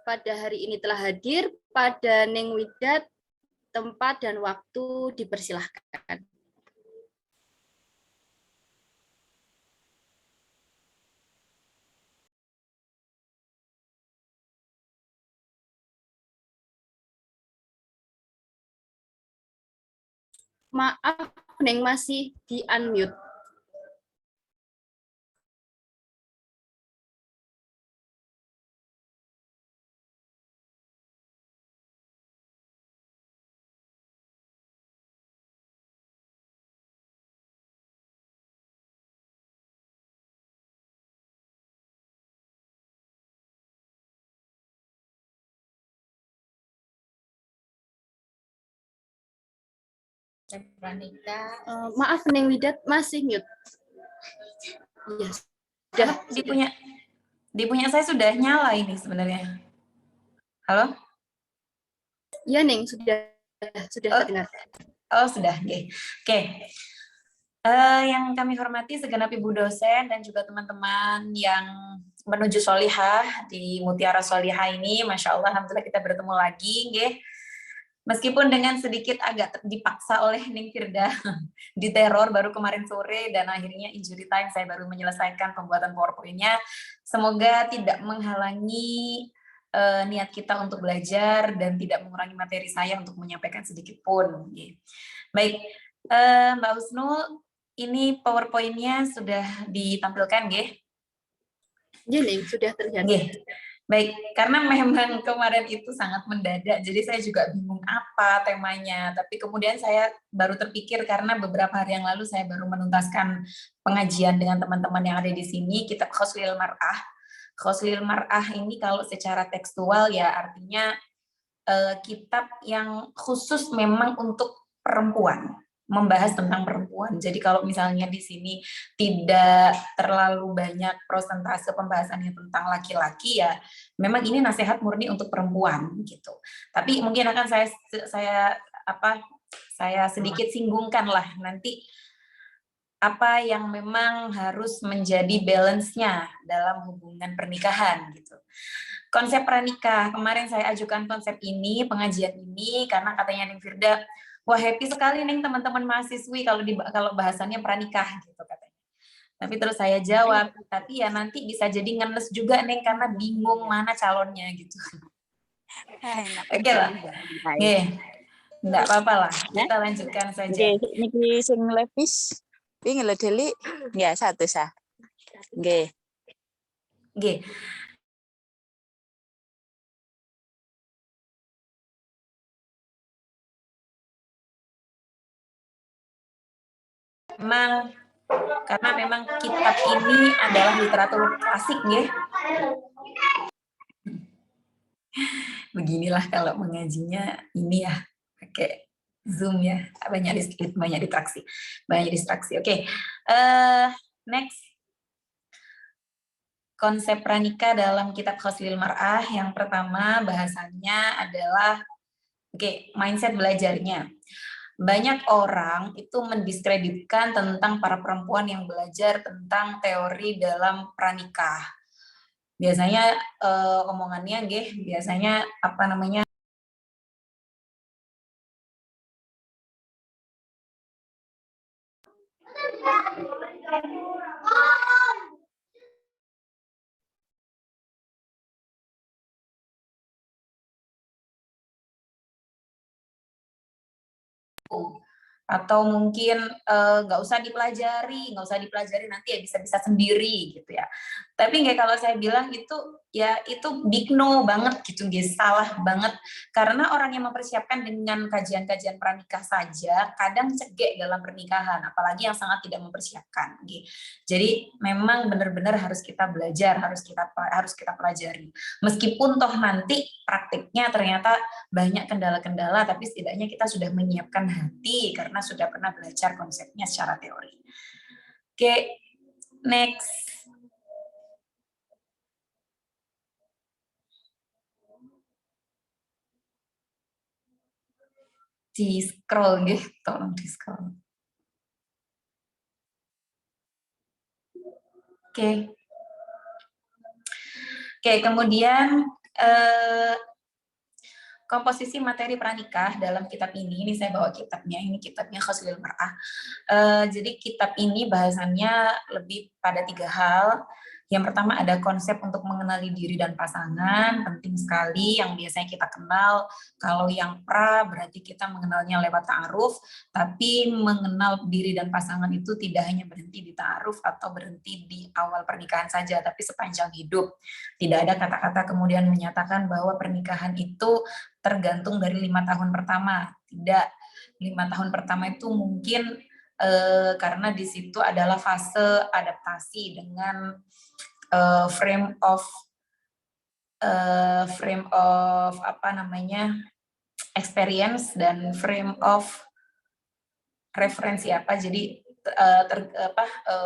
pada hari ini telah hadir. Pada Neng Widat, tempat dan waktu dipersilahkan. Maaf, Neng masih di unmute. Maaf, Neng Widat masih mute. Iya, sudah. Di punya saya sudah nyala ini sebenarnya. Halo? Ya, Neng, sudah terdengar. Oh, sudah. Oke. Yang kami hormati segenap Ibu dosen dan juga teman-teman yang menuju Solihah di Mutiara Solihah ini, Masya Allah, Alhamdulillah kita bertemu lagi, nggih. Meskipun dengan sedikit agak dipaksa oleh Neng Firda di teror baru kemarin sore dan akhirnya injury time saya baru menyelesaikan pembuatan PowerPoint-nya. Semoga tidak menghalangi niat kita untuk belajar dan tidak mengurangi materi saya untuk menyampaikan sedikit pun. Baik, Mbak Husnul, ini PowerPoint-nya sudah ditampilkan, nggih? Ya, Neng, sudah terlihat. Baik, karena memang kemarin itu sangat mendadak, jadi saya juga bingung apa temanya. Tapi kemudian saya baru terpikir karena beberapa hari yang lalu saya baru menuntaskan pengajian dengan teman-teman yang ada di sini, kitab Khoslil Mar'ah. Khoslil Mar'ah ini kalau secara tekstual ya artinya kitab yang khusus memang untuk perempuan, membahas tentang perempuan. Jadi kalau misalnya di sini tidak terlalu banyak persentase pembahasannya tentang laki-laki ya, memang ini nasihat murni untuk perempuan gitu. Tapi mungkin akan saya sedikit singgungkan lah nanti apa yang memang harus menjadi balance-nya dalam hubungan pernikahan gitu. Konsep pranikah, kemarin saya ajukan konsep ini, pengajian ini, karena katanya Neng Firda, wah happy sekali Neng teman-teman mahasiswi kalau bahasannya pranikah gitu katanya. Tapi terus saya jawab, tapi ya nanti bisa jadi ngenes juga Neng karena bingung mana calonnya gitu. Oke lah, nggak apa-apa lah, kita lanjutkan saja. Niki sing levis, ini lo Deli, ya satu sah. Nggih. Karena memang kitab ini adalah literatur klasik ya. Beginilah kalau mengajinya ini ya pakai Zoom ya, banyak distraksi. Oke. Next. Konsep pranikah dalam kitab Khoslil Mar'ah yang pertama bahasannya adalah mindset belajarnya. Banyak orang itu mendiskreditkan tentang para perempuan yang belajar tentang teori dalam pranikah. Biasanya omongannya biasanya apa namanya? Atau mungkin nggak usah dipelajari nanti ya bisa-bisa sendiri gitu ya. Tapi kalau saya bilang itu big no banget gitu guys, salah banget karena orang yang mempersiapkan dengan kajian-kajian pranikah saja kadang cegek dalam pernikahan, apalagi yang sangat tidak mempersiapkan gitu. Jadi memang benar-benar harus kita belajar, harus kita pelajari. Meskipun toh nanti praktiknya ternyata banyak kendala-kendala, tapi setidaknya kita sudah menyiapkan hati karena sudah pernah belajar konsepnya secara teori. Oke, next. Di scroll gitu, tolong di scroll. Oke, kemudian eh, komposisi materi pranikah dalam kitab ini saya bawa kitabnya, ini kitabnya Khoslil Mar'ah. Jadi kitab ini bahasannya lebih pada 3 hal. Yang pertama ada konsep untuk mengenali diri dan pasangan, penting sekali yang biasanya kita kenal. Kalau yang berarti kita mengenalnya lewat ta'aruf, tapi mengenal diri dan pasangan itu tidak hanya berhenti di ta'aruf atau berhenti di awal pernikahan saja, tapi sepanjang hidup. Tidak ada kata-kata kemudian menyatakan bahwa pernikahan itu tergantung dari 5 tahun pertama. Tidak, 5 tahun pertama itu mungkin karena di situ adalah fase adaptasi dengan frame of apa namanya experience dan frame of referensi apa, jadi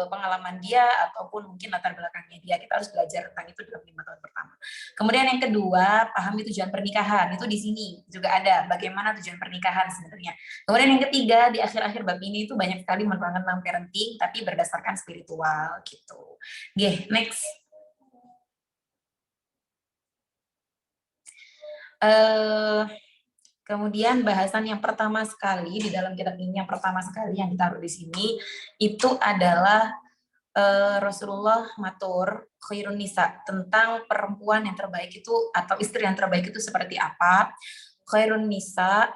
pengalaman dia ataupun mungkin latar belakangnya dia. Kita harus belajar tentang itu dalam 5 tahun pertama. Kemudian yang kedua, pahami tujuan pernikahan. Itu di sini juga ada bagaimana tujuan pernikahan sebenarnya. Kemudian yang ketiga, di akhir-akhir bab ini itu banyak sekali menerangkan tentang parenting tapi berdasarkan spiritual gitu. Oke, next. Kemudian bahasan yang pertama sekali di dalam kitab ini, yang pertama sekali yang ditaruh di sini itu adalah Rasulullah matur khairun nisa, tentang perempuan yang terbaik itu atau istri yang terbaik itu seperti apa. Khairun nisa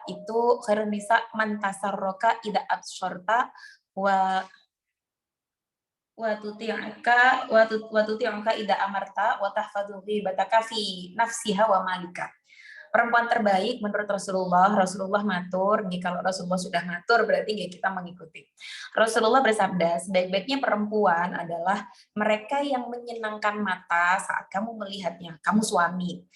man tasarroka ida absorta wa tuti'uka ida amarta wa tahfadhu ghaibataka fi nafsiha wa malika. Perempuan terbaik menurut Rasulullah matur, kalau Rasulullah sudah matur berarti kita mengikuti. Rasulullah bersabda, sebaik-baiknya perempuan adalah mereka yang menyenangkan mata saat kamu melihatnya, kamu suami.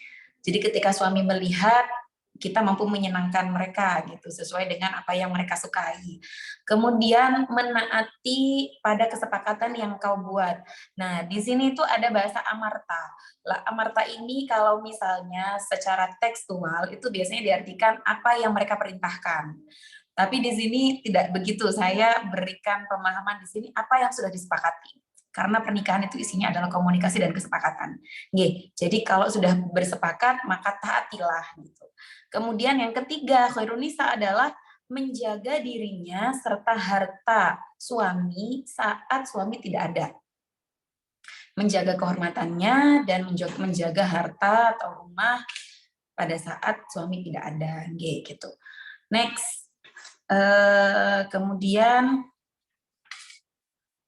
Jadi ketika suami melihat, kita mampu menyenangkan mereka gitu sesuai dengan apa yang mereka sukai. Kemudian menaati pada kesepakatan yang kau buat. Nah, di sini tuh ada bahasa amarta. Lah, amarta ini kalau misalnya secara tekstual itu biasanya diartikan apa yang mereka perintahkan. Tapi di sini tidak begitu. Saya berikan pemahaman di sini apa yang sudah disepakati. Karena pernikahan itu isinya adalah komunikasi dan kesepakatan. Jadi kalau sudah bersepakat maka taatilah gitu. Kemudian yang ketiga, khairun nisa adalah menjaga dirinya serta harta suami saat suami tidak ada. Menjaga kehormatannya dan menjaga harta atau rumah pada saat suami tidak ada, gitu. Next, kemudian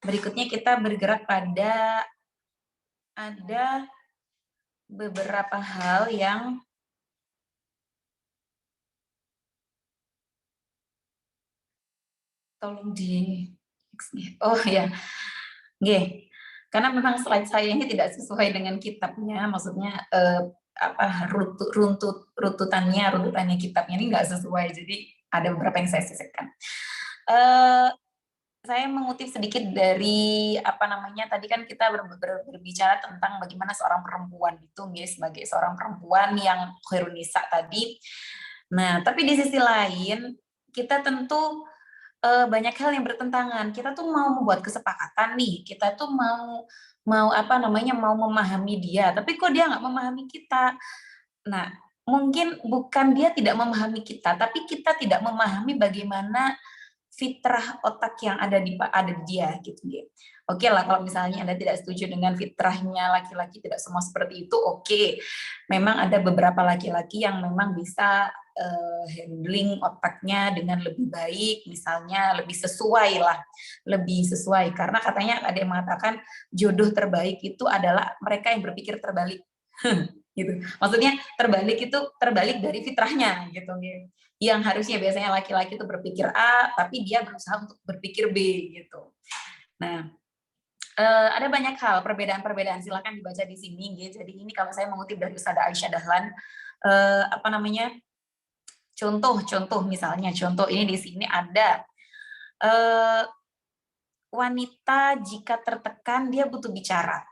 berikutnya kita bergerak pada ada beberapa hal yang tolong di karena memang slide saya ini tidak sesuai dengan kitabnya, maksudnya rututannya kitabnya ini nggak sesuai, jadi ada beberapa yang saya sisihkan. Saya mengutip sedikit dari tadi kan kita berbicara tentang bagaimana seorang perempuan itu sebagai seorang perempuan yang khairun nisa tadi. Nah, tapi di sisi lain kita tentu banyak hal yang bertentangan. Kita tuh mau membuat kesepakatan nih, kita tuh mau memahami dia, tapi kok dia nggak memahami kita. Nah, mungkin bukan dia tidak memahami kita, tapi kita tidak memahami bagaimana fitrah otak yang ada di dia gitu. Oke lah, kalau misalnya Anda tidak setuju dengan fitrahnya laki-laki tidak semua seperti itu, oke. Memang ada beberapa laki-laki yang memang bisa handling otaknya dengan lebih baik, misalnya lebih sesuai, karena katanya ada yang mengatakan jodoh terbaik itu adalah mereka yang berpikir terbalik. Gitu. Maksudnya terbalik dari fitrahnya gitu. Yang harusnya biasanya laki-laki itu berpikir A, tapi dia berusaha untuk berpikir B gitu. Nah, ada banyak hal perbedaan-perbedaan, silakan dibaca di sini. Jadi ini kalau saya mengutip dari Ustazah Aisyah Dahlan, contoh misalnya, contoh ini di sini ada wanita jika tertekan dia butuh bicara.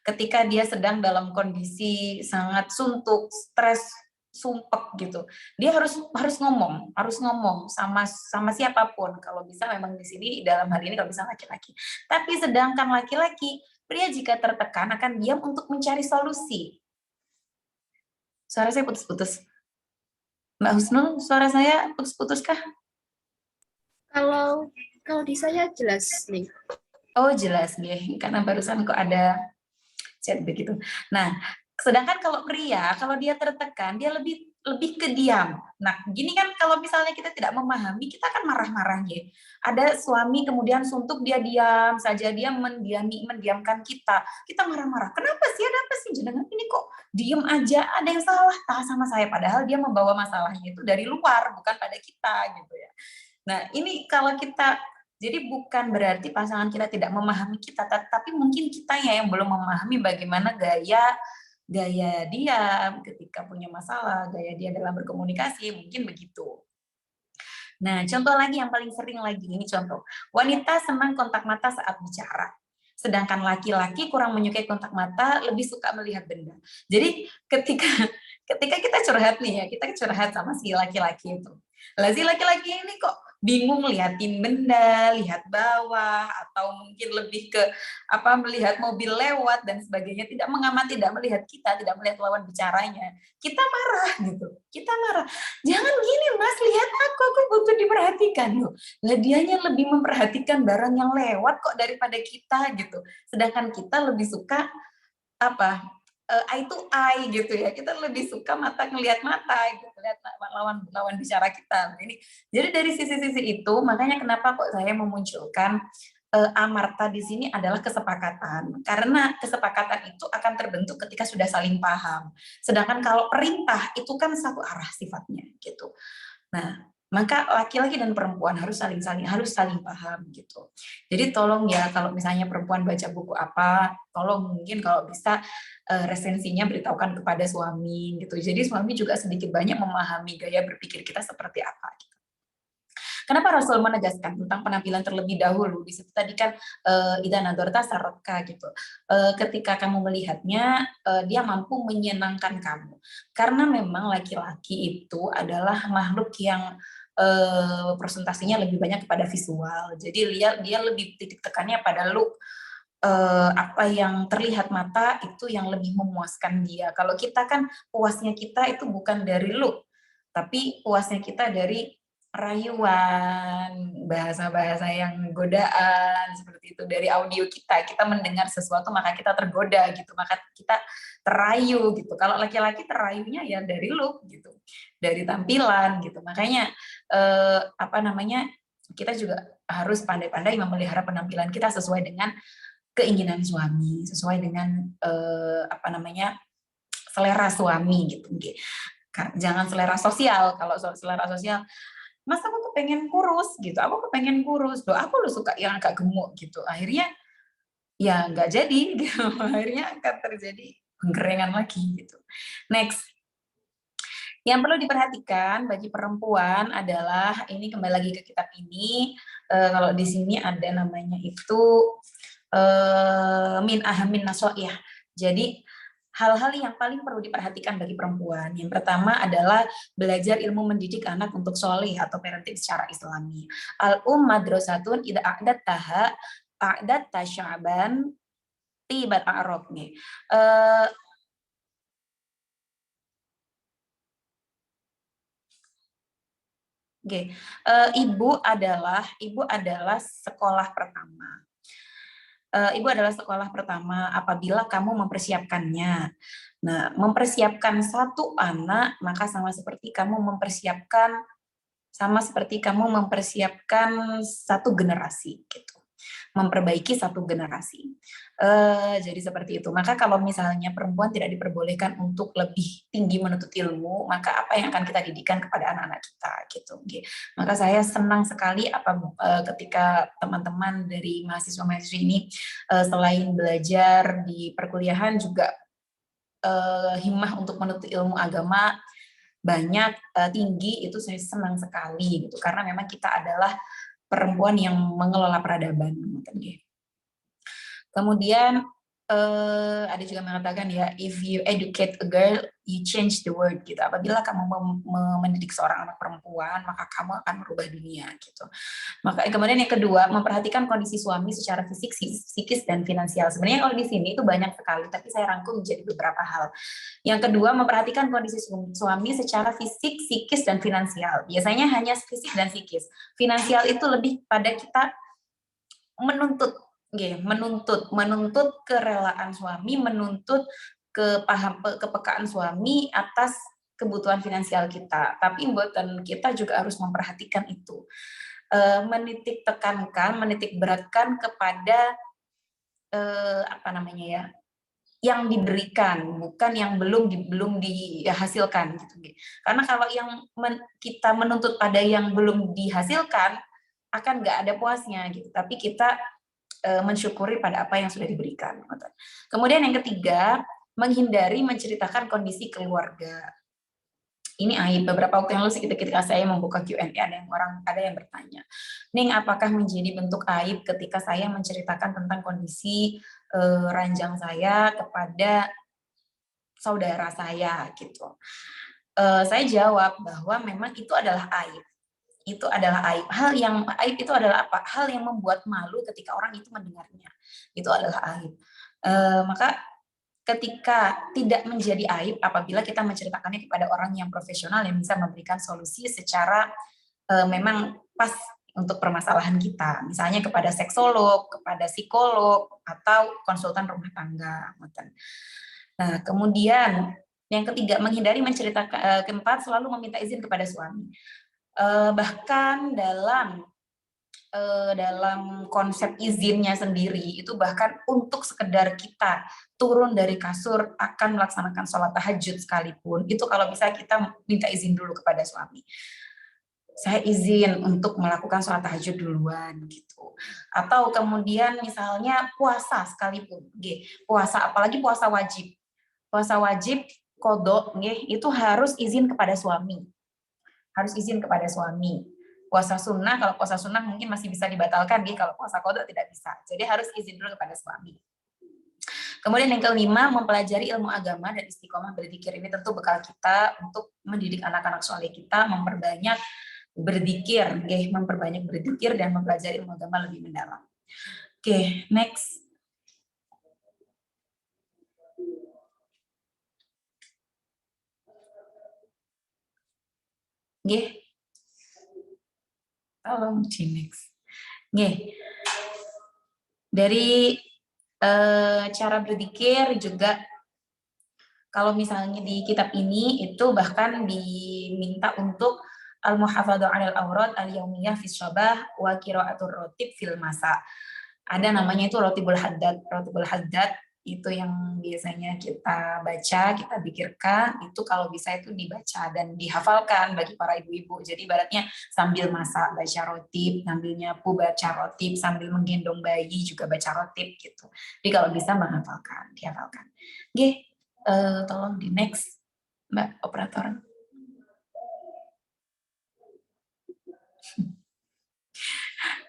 Ketika dia sedang dalam kondisi sangat suntuk, stres, sumpek gitu, dia harus ngomong sama siapapun. Kalau bisa memang di sini dalam hal ini kalau bisa laki-laki. Tapi sedangkan laki-laki, pria jika tertekan akan diam untuk mencari solusi. Suara saya putus-putus. Mbak Husnul, suara saya putus-putus kah? Kalau di saya jelas nih. Oh jelas nih, karena barusan kok ada chat begitu. Nah, sedangkan kalau pria, kalau dia tertekan, dia lebih ke diam. Nah, gini kan kalau misalnya kita tidak memahami, kita akan marah-marah ya. Ada suami kemudian suntuk, dia diam saja, dia mendiamkan kita. Kita marah-marah. Kenapa sih? Ada apa sih? Jenengan ini kok diem aja? Ada yang salah sama saya. Padahal dia membawa masalahnya itu dari luar, bukan pada kita gitu ya. Nah, ini kalau kita jadi bukan berarti pasangan kita tidak memahami kita, tapi mungkin kita ya yang belum memahami bagaimana gaya dia ketika punya masalah, gaya dia dalam berkomunikasi, mungkin begitu. Nah, contoh lagi yang paling sering lagi, ini contoh. Wanita senang kontak mata saat bicara. Sedangkan laki-laki kurang menyukai kontak mata, lebih suka melihat benda. Jadi ketika kita curhat nih ya, kita curhat sama si laki-laki itu. Lah si laki-laki ini kok bingung liatin benda, lihat bawah, atau mungkin lebih ke melihat mobil lewat dan sebagainya, tidak mengamati, tidak melihat kita, tidak melihat lawan bicaranya. Kita marah gitu. Kita marah. Jangan gini Mas, lihat aku butuh diperhatikan loh. Lah dianya lebih memperhatikan barang yang lewat kok daripada kita gitu. Sedangkan kita lebih suka eye to eye gitu ya, kita lebih suka mata ngelihat mata gitu, lihat lawan bicara kita. Ini jadi dari sisi-sisi itu makanya kenapa kok saya memunculkan amarta di sini adalah kesepakatan, karena kesepakatan itu akan terbentuk ketika sudah saling paham. Sedangkan kalau perintah itu kan satu arah sifatnya gitu. Nah, maka laki-laki dan perempuan harus saling paham gitu. Jadi tolong ya kalau misalnya perempuan baca buku apa, tolong mungkin kalau bisa resensinya beritahukan kepada suami gitu. Jadi suami juga sedikit banyak memahami gaya berpikir kita seperti apa. Gitu. Kenapa Rasul menegaskan tentang penampilan terlebih dahulu? Di situ tadi kan idza nadorta saraka gitu. Ketika kamu melihatnya, dia mampu menyenangkan kamu. Karena memang laki-laki itu adalah makhluk yang presentasinya lebih banyak kepada visual. Jadi dia lebih titik tekannya pada look. Apa yang terlihat mata itu yang lebih memuaskan dia. Kalau kita kan puasnya kita itu bukan dari look, tapi puasnya kita dari rayuan, bahasa-bahasa yang godaan seperti itu, dari audio kita mendengar sesuatu maka kita tergoda gitu, maka kita terayu gitu. Kalau laki-laki terayunya ya dari look gitu, dari tampilan gitu. Makanya kita juga harus pandai-pandai memelihara penampilan kita sesuai dengan keinginan suami, sesuai dengan selera suami gitu. Jangan selera sosial. Kalau selera sosial, Mas aku kepengen kurus gitu, aku kepengen kurus, aku lu suka yang agak gemuk gitu. Akhirnya ya nggak jadi gitu. Akhirnya akan terjadi penggerengan lagi gitu. Next. Yang perlu diperhatikan bagi perempuan adalah, ini kembali lagi ke kitab ini, kalau di sini ada namanya itu min ahamin nasoiyah. Jadi hal-hal yang paling perlu diperhatikan bagi perempuan. Yang pertama adalah belajar ilmu mendidik anak untuk sholih atau parenting secara Islami. Madrasatun idza a'dattaha a'datta sya'ban tibat a'rab nih. Ibu adalah sekolah pertama. Ibu adalah sekolah pertama apabila kamu mempersiapkannya. Nah, mempersiapkan satu anak maka sama seperti kamu mempersiapkan satu generasi gitu. Memperbaiki satu generasi. Jadi seperti itu. Maka kalau misalnya perempuan tidak diperbolehkan untuk lebih tinggi menuntut ilmu, maka apa yang akan kita didikan kepada anak-anak kita gitu. Maka saya senang sekali ketika teman-teman dari mahasiswa-mahasiswi ini selain belajar di perkuliahan juga himmah untuk menuntut ilmu agama banyak, tinggi, itu saya senang sekali gitu, karena memang kita adalah perempuan yang mengelola peradaban. Kemudian ada juga mengatakan ya, if you educate a girl, you change the world gitu. Apabila kamu mendidik seorang anak perempuan, maka kamu akan merubah dunia gitu. Maka kemudian yang kedua, memperhatikan kondisi suami secara fisik, psikis, dan finansial. Sebenarnya kalau di sini itu banyak sekali, tapi saya rangkum menjadi beberapa hal. Yang kedua, memperhatikan kondisi suami secara fisik, psikis, dan finansial. Biasanya hanya fisik dan psikis. Finansial itu lebih pada kita menuntut kerelaan suami, menuntut kepekaan suami atas kebutuhan finansial kita. Tapi buatan kita juga harus memperhatikan itu. Menitik beratkan kepada yang diberikan, bukan yang belum dihasilkan gitu. Karena kalau kita menuntut pada yang belum dihasilkan, akan nggak ada puasnya gitu. Tapi kita mensyukuri pada apa yang sudah diberikan. Kemudian yang ketiga, menghindari menceritakan kondisi keluarga. Ini aib. Beberapa waktu yang lalu ketika saya membuka Q&A, ada yang bertanya, Ning, apakah menjadi bentuk aib ketika saya menceritakan tentang kondisi ranjang saya kepada saudara saya gitu? Saya jawab bahwa memang itu adalah aib. Itu adalah aib. Aib itu adalah apa? Hal yang membuat malu ketika orang itu mendengarnya. Itu adalah aib. Maka ketika tidak menjadi aib apabila kita menceritakannya kepada orang yang profesional yang bisa memberikan solusi secara memang pas untuk permasalahan kita. Misalnya kepada seksolog, kepada psikolog, atau konsultan rumah tangga. Nah, kemudian yang ketiga, menghindari menceritakan. Keempat, selalu meminta izin kepada suami. Bahkan dalam konsep izinnya sendiri itu bahkan untuk sekedar kita turun dari kasur akan melaksanakan sholat tahajud sekalipun, itu kalau bisa kita minta izin dulu kepada suami. Saya izin untuk melakukan sholat tahajud duluan gitu. Atau kemudian misalnya puasa sekalipun, puasa, apalagi puasa wajib. Puasa wajib qadha itu harus izin kepada suami. Harus izin kepada suami. Puasa sunnah, kalau puasa sunnah mungkin masih bisa dibatalkan, kalau puasa qadha tidak bisa. Jadi harus izin dulu kepada suami. Kemudian yang kelima, mempelajari ilmu agama dan istiqomah berzikir. Ini tentu bekal kita untuk mendidik anak-anak soleh kita, memperbanyak berzikir dan mempelajari ilmu agama lebih mendalam. Oke, next. Tolong next. Dari cara berzikir juga, kalau misalnya di kitab ini itu bahkan diminta untuk al-muhafadzah 'alal awrad al-yaumiyah fi shabah wa qiraatur rotib fil masa. Ada namanya itu rotibul haddad. Rotibul haddad itu yang biasanya kita baca, kita pikirkan, itu kalau bisa itu dibaca dan dihafalkan bagi para ibu-ibu. Jadi ibaratnya sambil masak baca rotib, sambil nyapu baca rotib, sambil menggendong bayi juga baca rotib gitu. Jadi kalau bisa dihafalkan. Tolong di next, Mbak Operator.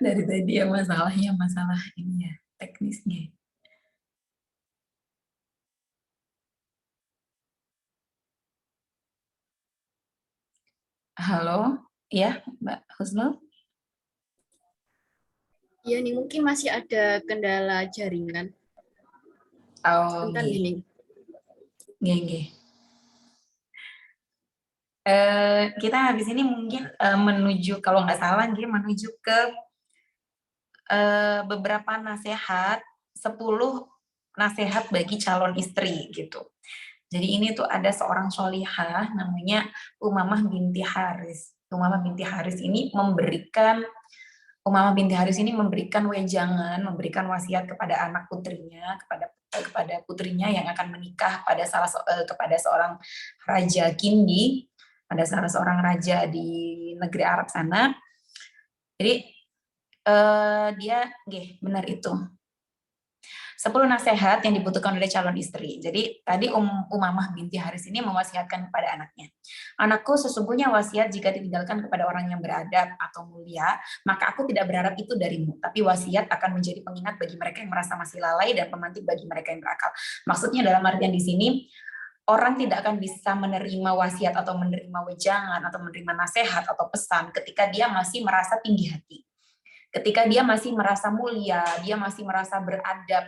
Dari tadi ya masalah ini ya, teknisnya. Halo, ya Mbak Husnul? Ya, nih mungkin masih ada kendala jaringan. Oh, bentar nih. Kita habis ini mungkin menuju, kalau nggak salah, menuju ke beberapa nasihat, 10 nasihat bagi calon istri gitu. Jadi ini tuh ada seorang sholihah namanya Umamah binti Haris. Umamah binti Haris ini memberikan wejangan, memberikan wasiat kepada anak putrinya, kepada putrinya yang akan menikah kepada seorang raja Kindi, pada salah seorang raja di negeri Arab sana. Jadi dia benar itu. 10 nasihat yang dibutuhkan oleh calon istri. Jadi tadi Umamah binti Haris ini mewasiatkan kepada anaknya. Anakku, sesungguhnya wasiat jika ditinggalkan kepada orang yang beradab atau mulia, maka aku tidak berharap itu darimu. Tapi wasiat akan menjadi pengingat bagi mereka yang merasa masih lalai dan pemantik bagi mereka yang berakal. Maksudnya dalam artian di sini, orang tidak akan bisa menerima wasiat atau menerima wejangan atau menerima nasihat atau pesan ketika dia masih merasa tinggi hati. Ketika dia masih merasa mulia, dia masih merasa beradab.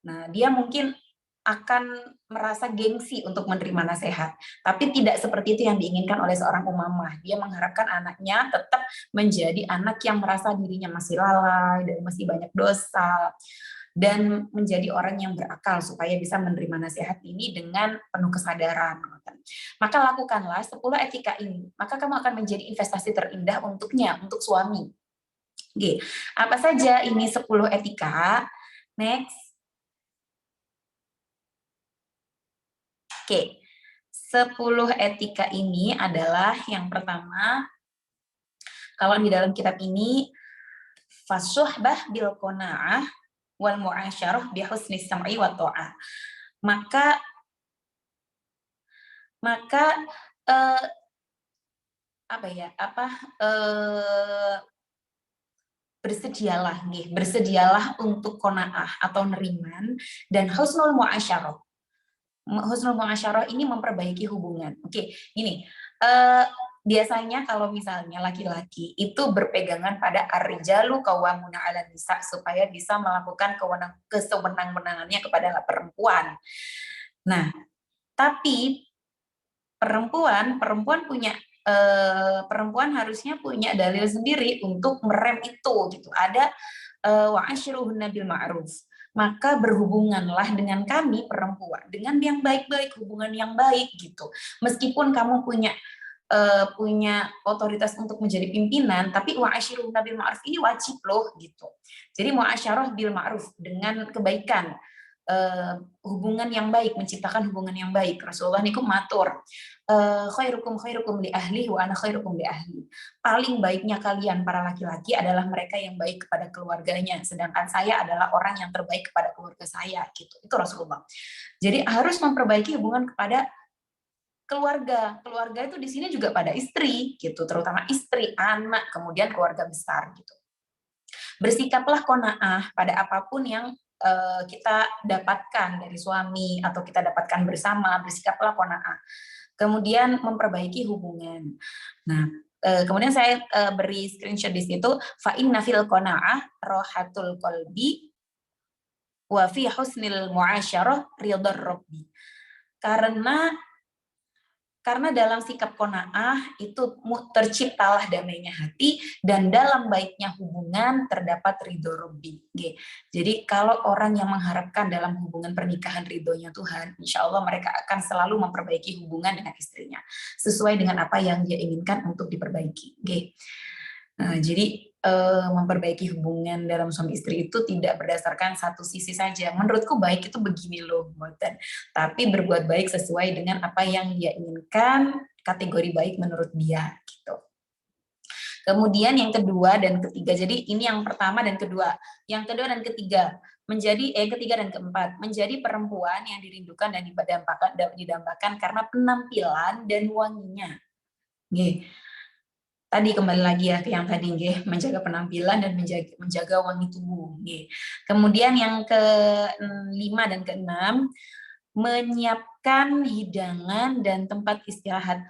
Nah, dia mungkin akan merasa gengsi untuk menerima nasihat. Tapi tidak seperti itu yang diinginkan oleh seorang Umamah. Dia mengharapkan anaknya tetap menjadi anak yang merasa dirinya masih lalai dan masih banyak dosa, dan menjadi orang yang berakal supaya bisa menerima nasihat ini dengan penuh kesadaran. Maka lakukanlah 10 etika ini, maka kamu akan menjadi investasi terindah untuknya, untuk suami. Oke, apa saja ini 10 etika? Next. Oke, 10 etika ini adalah yang pertama, kalau di dalam kitab ini, fasuhbah bil qanaah wal mu'asyarah bi husni sam'i wa ta'ah. Maka bersedialah untuk qanaah atau neriman dan husnul mu'asyarah. Husnul mu'asyarah ini memperbaiki hubungan. Oke, gini. Biasanya kalau misalnya laki-laki itu berpegangan pada ar-rijalu qawwamuna 'alan nisa supaya bisa melakukan kesewenang-wenangannya kepada perempuan. Nah, tapi perempuan harusnya punya dalil sendiri untuk merem itu gitu. Ada wa asyruhunna bil ma'ruf. Maka berhubunganlah dengan kami perempuan dengan yang baik-baik, hubungan yang baik gitu. Meskipun kamu punya otoritas untuk menjadi pimpinan, tapi wa asyruhunna bil ma'ruf ini wajib loh gitu. Jadi muasyarah bil ma'ruf, dengan kebaikan. Hubungan yang baik, menciptakan hubungan yang baik. Rasulullah niku matur, khairukum li ahli wa ana khairukum li ahli. Paling baiknya kalian para laki-laki adalah mereka yang baik kepada keluarganya, sedangkan saya adalah orang yang terbaik kepada keluarga saya gitu. Itu Rasulullah. Jadi harus memperbaiki hubungan kepada keluarga. Keluarga itu di sini juga pada istri gitu, terutama istri, anak, kemudian keluarga besar gitu. Bersikaplah qanaah pada apapun yang kita dapatkan dari suami atau kita dapatkan bersama, bersikaplah qanaah. Kemudian memperbaiki hubungan. Nah, kemudian saya beri screenshot di situ, fa inna fil qanaah rohatul qalbi wa fi husnil muasyarah ridhar rabbi. Karena dalam sikap qanaah itu terciptalah damainya hati, dan dalam baiknya hubungan terdapat ridho Rabbi. Jadi kalau orang yang mengharapkan dalam hubungan pernikahan ridhonya Tuhan, insya Allah mereka akan selalu memperbaiki hubungan dengan istrinya sesuai dengan apa yang dia inginkan untuk diperbaiki. Nah, jadi memperbaiki hubungan dalam suami istri itu tidak berdasarkan satu sisi saja. Menurutku baik itu begini loh, tapi berbuat baik sesuai dengan apa yang dia inginkan, kategori baik menurut dia gitu. Kemudian yang kedua dan ketiga, jadi ini yang pertama dan kedua. Yang kedua dan ketiga, ketiga dan keempat, menjadi perempuan yang dirindukan dan didambakan karena penampilan dan wanginya. Tadi kembali lagi ya ke yang tadi, menjaga penampilan dan menjaga wangi tubuh. Kemudian yang ke-5 dan ke-6, menyiapkan hidangan dan tempat istirahat.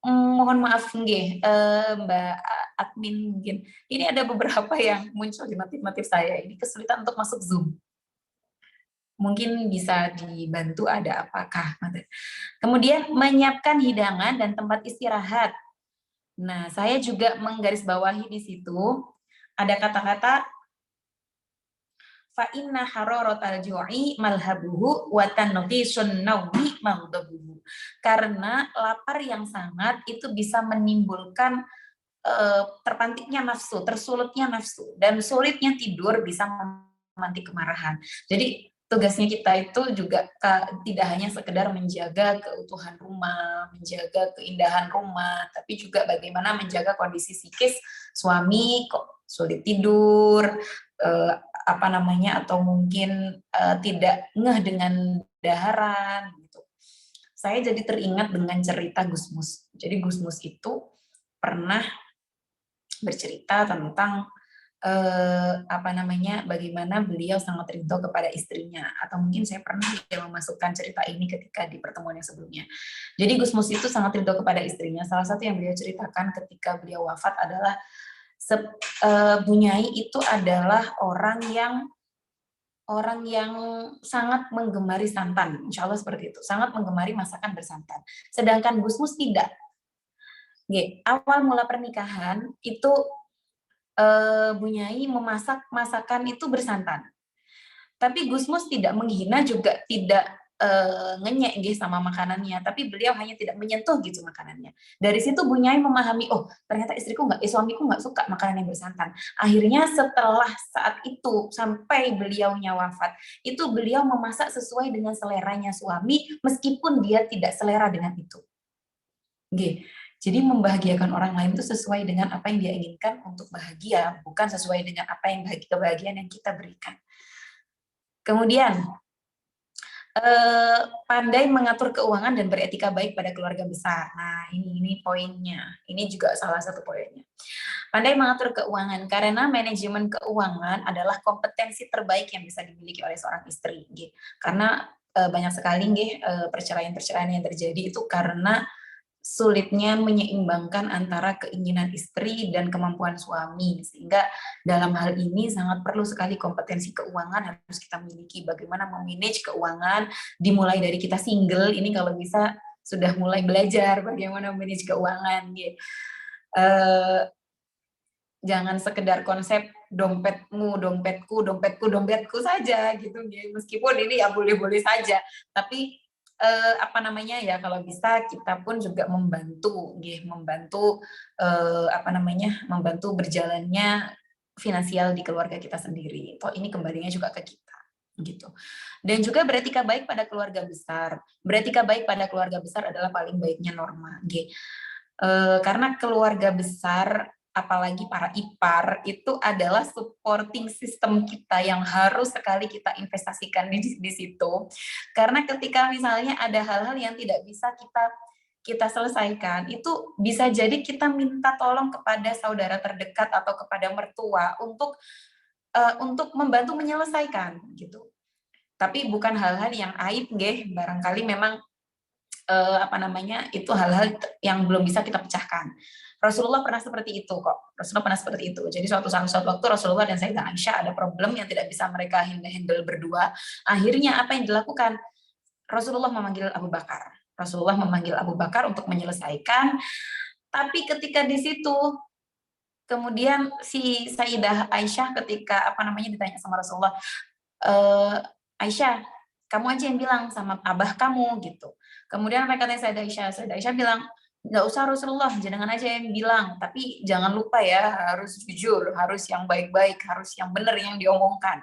Mohon maaf Mbak admin, mungkin ini ada beberapa yang muncul di notif saya, ini kesulitan untuk masuk Zoom. Mungkin bisa dibantu, ada apakah? Kemudian menyiapkan hidangan dan tempat istirahat. Nah, saya juga menggarisbawahi di situ ada kata-kata fa inna hararatal ju'i malhabuhu wa tanqisun naumi maghdabuhu. Karena lapar yang sangat itu bisa menimbulkan terpantiknya nafsu, tersulutnya nafsu, dan sulitnya tidur bisa memantik kemarahan. Jadi tugasnya kita itu juga tidak hanya sekedar menjaga keutuhan rumah, menjaga keindahan rumah, tapi juga bagaimana menjaga kondisi psikis suami kok sulit tidur, apa namanya, atau mungkin tidak ngeh dengan daharan gitu. Saya jadi teringat dengan cerita Gus Mus. Jadi Gus Mus itu pernah bercerita tentang apa namanya, bagaimana beliau sangat ridho kepada istrinya, atau mungkin saya pernah ya memasukkan cerita ini ketika di pertemuan yang sebelumnya. Jadi Gus Mus itu sangat ridho kepada istrinya. Salah satu yang beliau ceritakan ketika beliau wafat adalah Bunyai itu adalah orang yang sangat menggemari santan, insya Allah seperti itu, sangat menggemari masakan bersantan. Sedangkan Gus Mus tidak. Awal mula pernikahan itu Bunyai memasak masakan itu bersantan. Tapi Gus Mus tidak menghina, juga tidak ngenyek sama makanannya, tapi beliau hanya tidak menyentuh gitu makanannya. Dari situ Bunyai memahami, oh ternyata suamiku nggak suka makanan yang bersantan. Akhirnya setelah saat itu sampai beliaunya wafat, itu beliau memasak sesuai dengan seleranya suami, meskipun dia tidak selera dengan itu. Jadi membahagiakan orang lain itu sesuai dengan apa yang dia inginkan untuk bahagia, bukan sesuai dengan apa yang kebahagiaan yang kita berikan. Kemudian, pandai mengatur keuangan dan beretika baik pada keluarga besar. Nah, ini poinnya. Ini juga salah satu poinnya. Pandai mengatur keuangan, karena manajemen keuangan adalah kompetensi terbaik yang bisa dimiliki oleh seorang istri. Karena banyak sekali perceraian-perceraian yang terjadi itu karena sulitnya menyeimbangkan antara keinginan istri dan kemampuan suami, sehingga dalam hal ini sangat perlu sekali kompetensi keuangan harus kita miliki. Bagaimana memanage keuangan, dimulai dari kita single ini kalau bisa sudah mulai belajar bagaimana manage keuangan. Jangan sekedar konsep dompetmu, dompetku saja gitu. Meskipun ini ya boleh-boleh saja, tapi kalau bisa kita pun juga membantu membantu berjalannya finansial di keluarga kita sendiri. Toh ini kembalinya juga ke kita gitu. Dan juga beretika baik pada keluarga besar. Beretika baik pada keluarga besar adalah paling baiknya norma. Karena keluarga besar, apalagi para ipar, itu adalah supporting system kita yang harus sekali kita investasikan di situ. Karena ketika misalnya ada hal-hal yang tidak bisa kita selesaikan, itu bisa jadi kita minta tolong kepada saudara terdekat atau kepada mertua untuk membantu menyelesaikan gitu. Tapi bukan hal-hal yang aib, barangkali memang itu hal-hal yang belum bisa kita pecahkan. Rasulullah pernah seperti itu kok. Jadi suatu waktu Rasulullah dan Sayyidah Aisyah ada problem yang tidak bisa mereka handle berdua. Akhirnya apa yang dilakukan? Rasulullah memanggil Abu Bakar untuk menyelesaikan. Tapi ketika di situ kemudian si Sayyidah Aisyah ketika ditanya sama Rasulullah, Aisyah, kamu aja yang bilang sama abah kamu gitu. Kemudian mereka tanya Sayyidah Aisyah bilang, nggak usah Rasulullah, jangan aja yang bilang, tapi jangan lupa ya, harus jujur, harus yang baik-baik, harus yang benar yang diomongkan.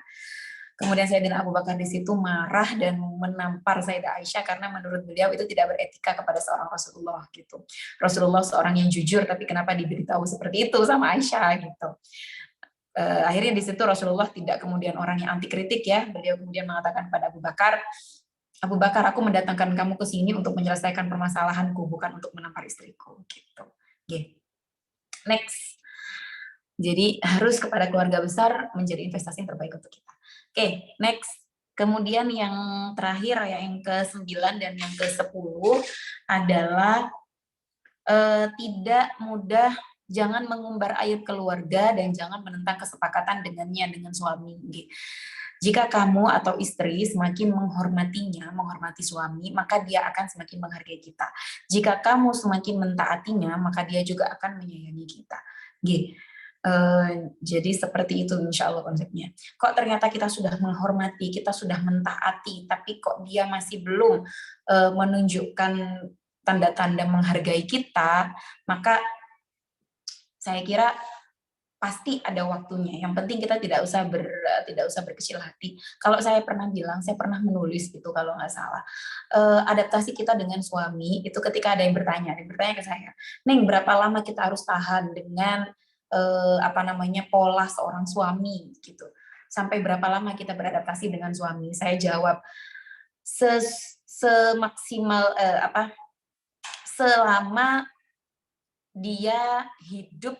Kemudian Sayyidina Abu Bakar di situ marah dan menampar Sayyidah Aisyah karena menurut beliau itu tidak beretika kepada seorang Rasulullah gitu. Rasulullah seorang yang jujur, tapi kenapa diberitahu seperti itu sama Aisyah gitu. Akhirnya di situ Rasulullah tidak kemudian orang yang anti kritik ya. Beliau kemudian mengatakan pada Abu Bakar, aku mendatangkan kamu ke sini untuk menyelesaikan permasalahanku, bukan untuk menampar istriku gitu. Next. Jadi harus kepada keluarga besar menjadi investasi yang terbaik untuk kita. Next. Kemudian yang terakhir, yang ke-9 dan yang ke-10 adalah tidak mudah, jangan mengumbar aib keluarga dan jangan menentang kesepakatan dengan suami. Jika kamu atau istri semakin menghormati suami, maka dia akan semakin menghargai kita. Jika kamu semakin mentaatinya, maka dia juga akan menyayangi kita. Jadi seperti itu insya Allah konsepnya. Kok ternyata kita sudah menghormati, kita sudah mentaati, tapi kok dia masih belum menunjukkan tanda-tanda menghargai kita, maka saya kira pasti ada waktunya. Yang penting kita tidak usah berkecil hati. Kalau saya pernah menulis gitu kalau nggak salah, adaptasi kita dengan suami itu ketika ada yang bertanya ke saya, Neng, berapa lama kita harus tahan dengan pola seorang suami gitu. sampai berapa lama kita beradaptasi dengan suami? Saya jawab, semaksimal selama dia hidup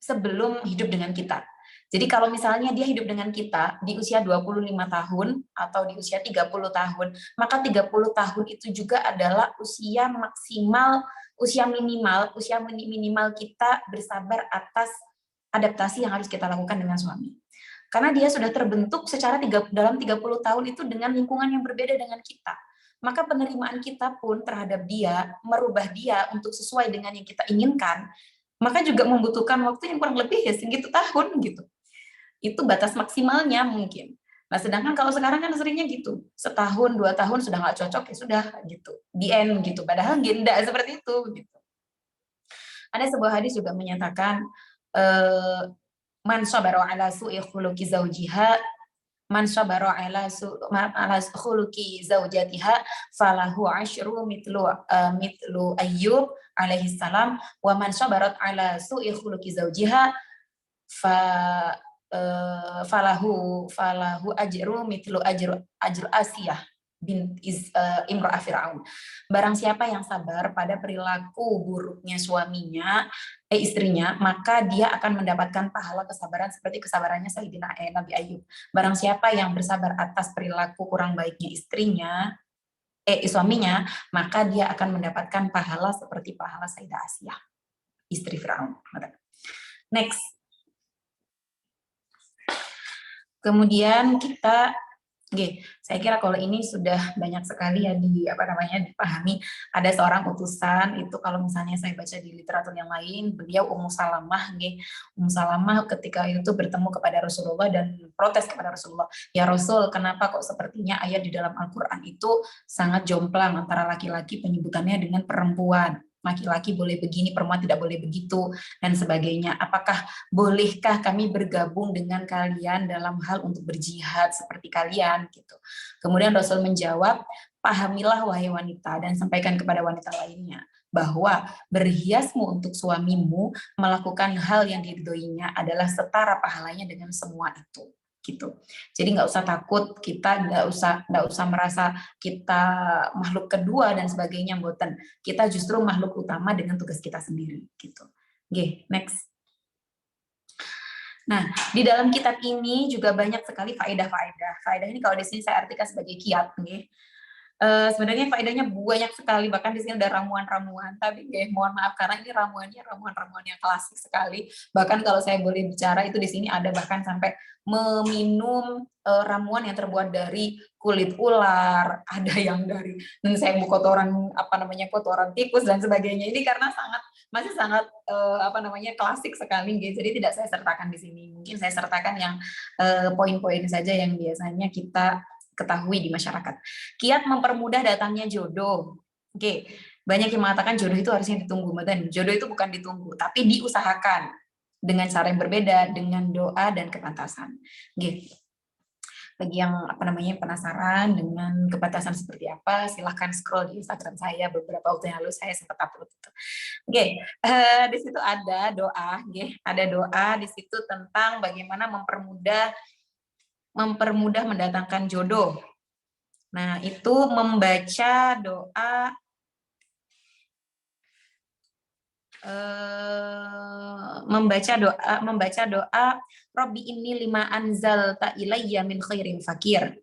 sebelum hidup dengan kita. Jadi kalau misalnya dia hidup dengan kita di usia 25 tahun atau di usia 30 tahun, maka 30 tahun itu juga adalah usia maksimal, usia minimal kita bersabar atas adaptasi yang harus kita lakukan dengan suami. Karena dia sudah terbentuk secara dalam 30 tahun itu dengan lingkungan yang berbeda dengan kita. Maka penerimaan kita pun terhadap dia, merubah dia untuk sesuai dengan yang kita inginkan, maka juga membutuhkan waktu yang kurang lebih ya segitu tahun gitu. Itu batas maksimalnya mungkin. Nah sedangkan kalau sekarang kan seringnya gitu, setahun 2 tahun sudah nggak cocok ya sudah gitu, the end gitu. Padahal tidak seperti itu gitu. Ada sebuah hadis juga menyatakan man sabara ala su'i khuluqi zawjiha man sabara ala khuluqi zawjatiha falahu asyru mitlu Ayyub alaihi salam wa man sabarat ala su'i khuluqi zawjiha falahu ajru mitlu ajru Asiyah bin imra'ah Fir'aun. Barang siapa yang sabar pada perilaku buruknya suaminya, istrinya, maka dia akan mendapatkan pahala kesabaran seperti kesabarannya Sayyidina Nabi Ayyub. Barang siapa yang bersabar atas perilaku kurang baiknya suaminya, maka dia akan mendapatkan pahala seperti pahala Sayyidah Asiyah, istri Fir'aun. Next. Kemudian kita saya kira kalau ini sudah banyak sekali ya dipahami. Ada seorang utusan itu kalau misalnya saya baca di literatur yang lain, beliau Ummu Salamah, Ummu Salamah ketika itu bertemu kepada Rasulullah dan protes kepada Rasulullah, ya Rasul, kenapa kok sepertinya ayat di dalam Al-Quran itu sangat jomplang antara laki-laki penyebutannya dengan perempuan. Laki-laki boleh begini, perempuan tidak boleh begitu, dan sebagainya. Apakah bolehkah kami bergabung dengan kalian dalam hal untuk berjihad seperti kalian? Gitu. Kemudian Rasul menjawab, pahamilah wahai wanita dan sampaikan kepada wanita lainnya bahwa berhiasmu untuk suamimu melakukan hal yang diridhoinya adalah setara pahalanya dengan semua itu. Gitu. Jadi nggak usah takut, kita nggak usah merasa kita makhluk kedua dan sebagainya, mboten. Kita justru makhluk utama dengan tugas kita sendiri gitu. Oke, next. Nah, di dalam kitab ini juga banyak sekali faedah-faedah. Faedah ini kalau di sini saya artikan sebagai kiat, sebenarnya faedahnya banyak sekali, bahkan di sini ada ramuan-ramuan, tapi mohon maaf karena ini ramuan-ramuan yang klasik sekali. Bahkan kalau saya boleh bicara itu di sini ada bahkan sampai meminum ramuan yang terbuat dari kulit ular, ada yang dari kotoran tikus dan sebagainya. Ini karena masih sangat klasik sekali, jadi tidak saya sertakan di sini. Mungkin saya sertakan yang poin-poin saja yang biasanya kita ketahui di masyarakat. Kiat mempermudah datangnya jodoh. Banyak yang mengatakan jodoh itu harusnya ditunggu. Jodoh itu bukan ditunggu, tapi diusahakan dengan cara yang berbeda, dengan doa dan kepantasan. Bagi yang penasaran dengan kepantasan seperti apa, silahkan scroll di Instagram saya. Beberapa waktu yang lalu saya sempat upload itu. Di situ ada doa, ada doa di situ tentang bagaimana mempermudah mendatangkan jodoh. Nah, itu membaca doa Rabbi inni lima anzalta ilayya min khairin fakir.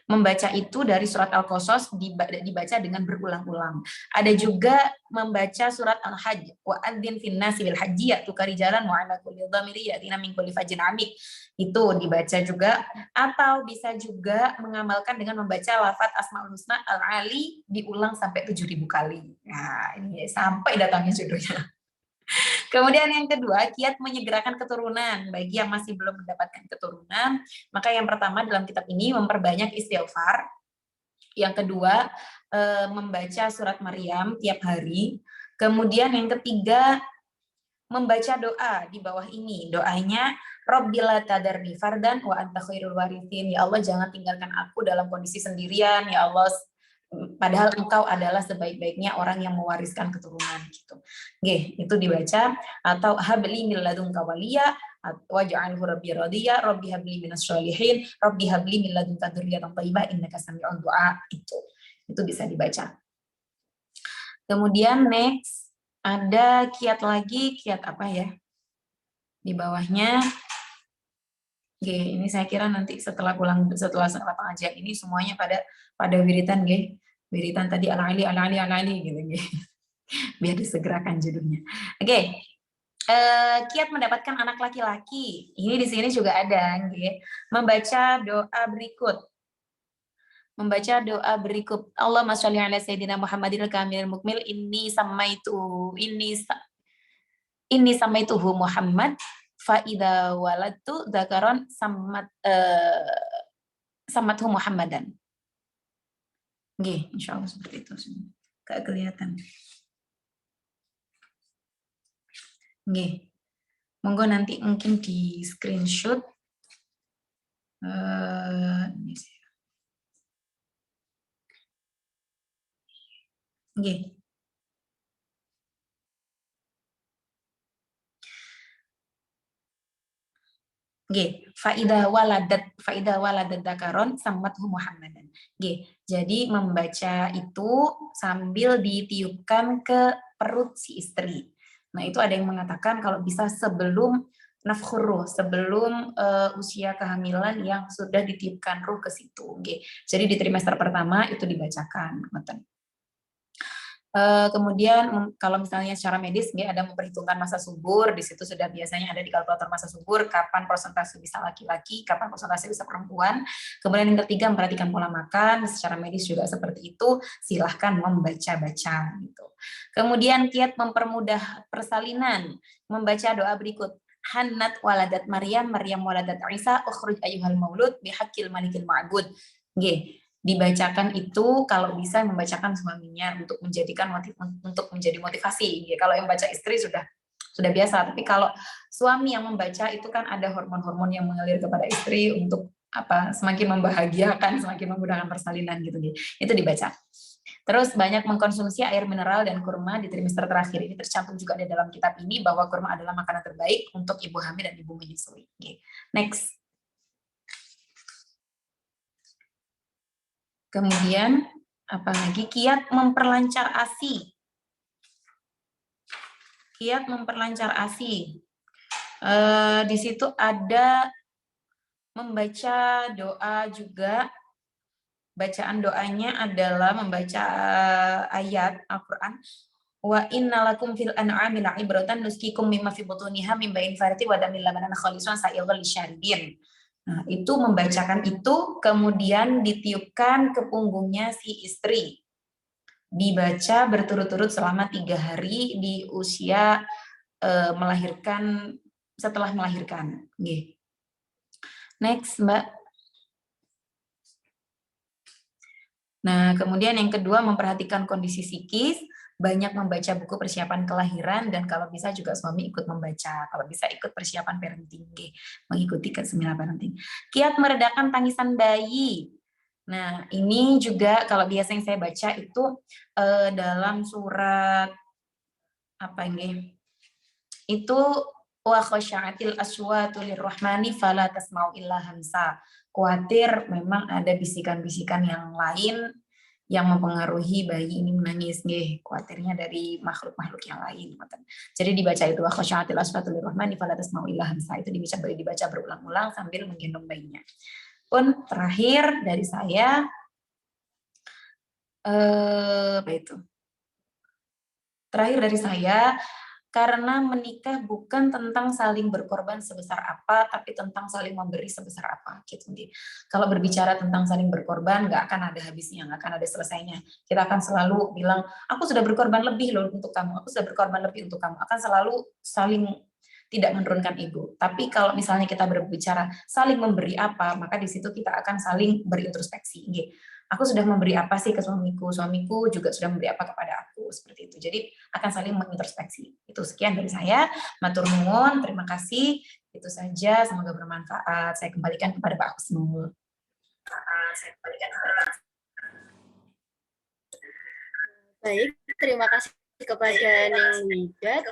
Membaca itu dari surat Al-Qasas dibaca dengan berulang-ulang. Ada juga membaca surat Al-Hajj, wa adzin fin nasi bil hajji ya'tuka rijalan wa 'ala kulli dhamiri ya'tina min kulli fajjin 'amik. Itu dibaca juga, atau bisa juga mengamalkan dengan membaca lafaz Asmaul Husna Al-Ali diulang sampai 7.000 kali. Nah, ini sampai datangnya jodohnya. Kemudian yang kedua, kiat menyegerakan keturunan. Bagi yang masih belum mendapatkan keturunan, maka yang pertama dalam kitab ini memperbanyak istighfar. Yang kedua, membaca surat Maryam tiap hari. Kemudian yang ketiga, membaca doa di bawah ini. Doanya, Rabbila tadarni fardan wa anta khairul warithin. Ya Allah, jangan tinggalkan aku dalam kondisi sendirian. Ya Allah, padahal engkau adalah sebaik-baiknya orang yang mewariskan keturunan gitu. Itu dibaca. Atau habli min ladunka waliya waj'alhu rabbi radiyya, rabbi habli minas sholihin, rabbi habli min ladunka dzurriyyatan thayyibah innaka sami'ud du'a. Itu bisa dibaca. Kemudian next ada kiat lagi, kiat apa ya? Di bawahnya. Oke, ini saya kira nanti setelah pengajian ini semuanya pada wiritan nggih. Wiritan tadi ala-ali gitu nggih. Biar disegerakan judulnya. Oke. Kiat mendapatkan anak laki-laki. Ini di sini juga ada nggih. Membaca doa berikut. Allahumma sholli ala sayyidina Muhammadil kamilil mukmil inni samaituhu Muhammad fa idza waladtu dzakaron samathu Muhammadan. Nggih, insyaallah seperti itu. Enggak kelihatan. Nggih. Monggo nanti mungkin di screenshot. Ini sih. Nggih. Nggih, faida waladat dzakaron samathu Muhammadan. Nggih, jadi membaca itu sambil ditiupkan ke perut si istri. Nah, itu ada yang mengatakan kalau bisa sebelum nafkhur ruh, sebelum usia kehamilan yang sudah ditiupkan ruh ke situ. Nggih. Jadi di trimester pertama itu dibacakan, ngoten. Kemudian kalau misalnya secara medis nggih ada memperhitungkan masa subur, di situ sudah biasanya ada di kalkulator masa subur kapan persentase bisa laki-lki, kapan persentase bisa perempuan. Kemudian yang ketiga memperhatikan pola makan, secara medis juga seperti itu, silahkan membaca-baca gitu. Kemudian kiat mempermudah persalinan, membaca doa berikut. Hannat waladat Maryam waladat Isa, ukhruj ayyuhal maulud bihaqqil malikil ma'bud. Nggih. Dibacakan itu kalau bisa membacakan suaminya untuk menjadi motivasi. Ya, kalau yang baca istri sudah biasa, tapi kalau suami yang membaca itu kan ada hormon-hormon yang mengalir kepada istri untuk semakin membahagiakan, semakin memudahkan persalinan gitu. Itu dibaca. Terus banyak mengkonsumsi air mineral dan kurma di trimester terakhir. Ini tercantum juga di dalam kitab ini bahwa kurma adalah makanan terbaik untuk ibu hamil dan ibu menyusui. Next. Kemudian apa lagi? Kiat memperlancar ASI. Kiat memperlancar ASI. Di situ ada membaca doa juga. Bacaan doanya adalah membaca ayat Al-Qur'an. Wa innalakum fil an'ami la'ibratan nuskikum mimma fi butuniha min bain farati wa damil labanan khalisan sa'ighal lisyaribin. Nah, itu membacakan itu kemudian ditiupkan ke punggungnya si istri. Dibaca berturut-turut selama 3 hari di usia setelah melahirkan. Nggih. Next, Mbak. Nah, kemudian yang kedua memperhatikan kondisi psikis, banyak membaca buku persiapan kelahiran, dan kalau bisa juga suami ikut membaca. Kalau bisa ikut persiapan parenting, mengikuti seminar parenting. Kiat meredakan tangisan bayi. Nah, ini juga kalau biasa yang saya baca itu dalam surat apa ini? Itu wa khasya'atil aswatu lirrahmani fala tasma'u illa hamsa. Khawatir memang ada bisikan-bisikan yang lain yang mempengaruhi bayi ini menangis, nggih, khawatirnya dari makhluk-makhluk yang lain. Jadi dibaca itu wa khasya'atil aswatu lirrahmani fala tasma'u illa hamsa. Itu dibaca berulang-ulang sambil menggendong bayinya. Pun terakhir dari saya apa itu? Terakhir dari saya, karena menikah bukan tentang saling berkorban sebesar apa, tapi tentang saling memberi sebesar apa. Gitu. Kalau berbicara tentang saling berkorban, nggak akan ada habisnya, nggak akan ada selesainya. Kita akan selalu bilang, aku sudah berkorban lebih loh untuk kamu, aku sudah berkorban lebih untuk kamu. Akan selalu saling tidak menurunkan ego. Tapi kalau misalnya kita berbicara saling memberi apa, maka di situ kita akan saling berintrospeksi. Aku sudah memberi apa sih ke suamiku juga sudah memberi apa kepada aku, seperti itu. Jadi akan saling mengintrospeksi. Itu sekian dari saya. Matur nuwun, terima kasih. Itu saja, semoga bermanfaat. Saya kembalikan kepada Pak Husnul. Baik, terima kasih kepada Neng Widat.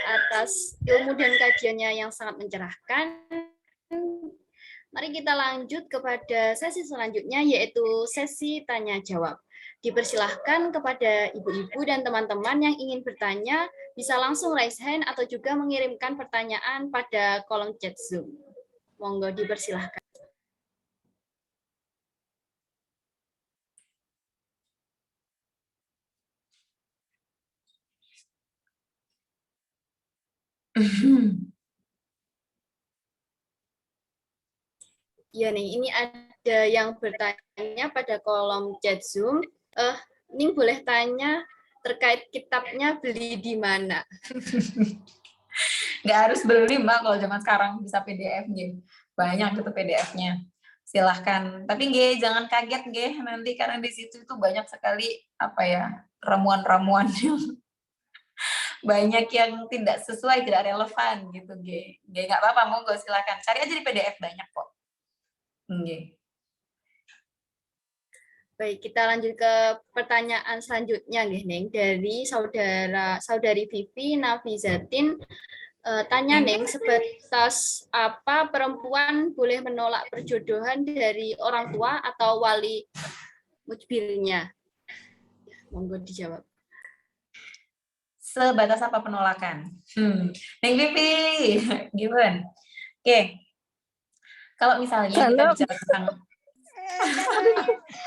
atas ilmu dan kajiannya yang sangat mencerahkan. Mari kita lanjut kepada sesi selanjutnya, yaitu sesi tanya jawab. Dipersilahkan kepada ibu-ibu dan teman-teman yang ingin bertanya, bisa langsung raise hand atau juga mengirimkan pertanyaan pada kolom chat Zoom. Monggo dipersilahkan. Ya nih, ini ada yang bertanya pada kolom chat Zoom. Ning boleh tanya terkait kitabnya beli di mana? Nggak harus beli Mbak, kalau zaman sekarang bisa PDF gitu. Banyak gitu PDF-nya. Silahkan. Tapi nggih, jangan kaget nggih nanti karena di situ itu banyak sekali apa ya, ramuan-ramuan yang banyak yang tidak sesuai, tidak relevan gitu nggih. Nggih, nggak apa-apa, monggo silakan. Cari aja di PDF banyak kok. Nggih. Baik, kita lanjut ke pertanyaan selanjutnya nih, Neng, dari saudari Vivi Nafizatin. Tanya Neng, sebatas apa perempuan boleh menolak perjodohan dari orang tua atau wali mujbirnya? Monggo dijawab. Sebatas apa penolakan? Neng Vivi, gimana? Oke. Kalau misalnya kita bicara tentang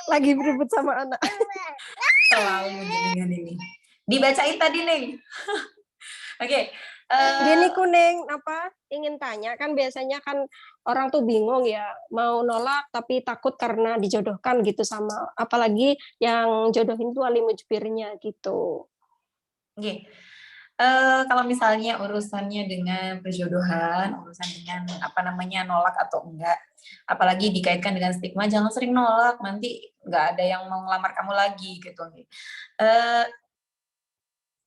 lagi berebut sama anak. Selalu dengan ini. Dibacain tadi, Neng. Oke. Gini kuning, apa ingin tanya kan biasanya kan orang tuh bingung ya mau nolak tapi takut karena dijodohkan gitu sama apalagi yang jodohin tuh wali mujbirnya gitu. Oke. Kalau misalnya urusannya dengan perjodohan, urusan dengan apa namanya nolak atau enggak, apalagi dikaitkan dengan stigma, jangan sering nolak, nanti nggak ada yang mau ngelamar kamu lagi gitu.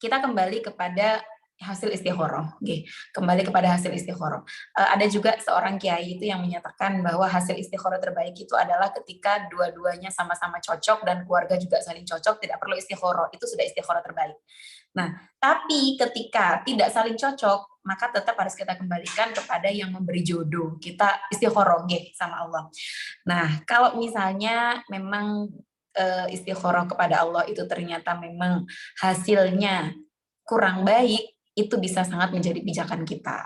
Kita kembali kepada hasil istikharah. Okay. Kembali kepada hasil istikharah. Ada juga seorang kiai itu yang menyatakan bahwa hasil istikharah terbaik itu adalah ketika dua-duanya sama-sama cocok dan keluarga juga saling cocok, tidak perlu istikharah. Itu sudah istikharah terbaik. Nah, tapi ketika tidak saling cocok, maka tetap harus kita kembalikan kepada yang memberi jodoh. Kita istikharah sama Allah. Nah, kalau misalnya memang istikharah kepada Allah itu ternyata memang hasilnya kurang baik, itu bisa sangat menjadi pijakan kita.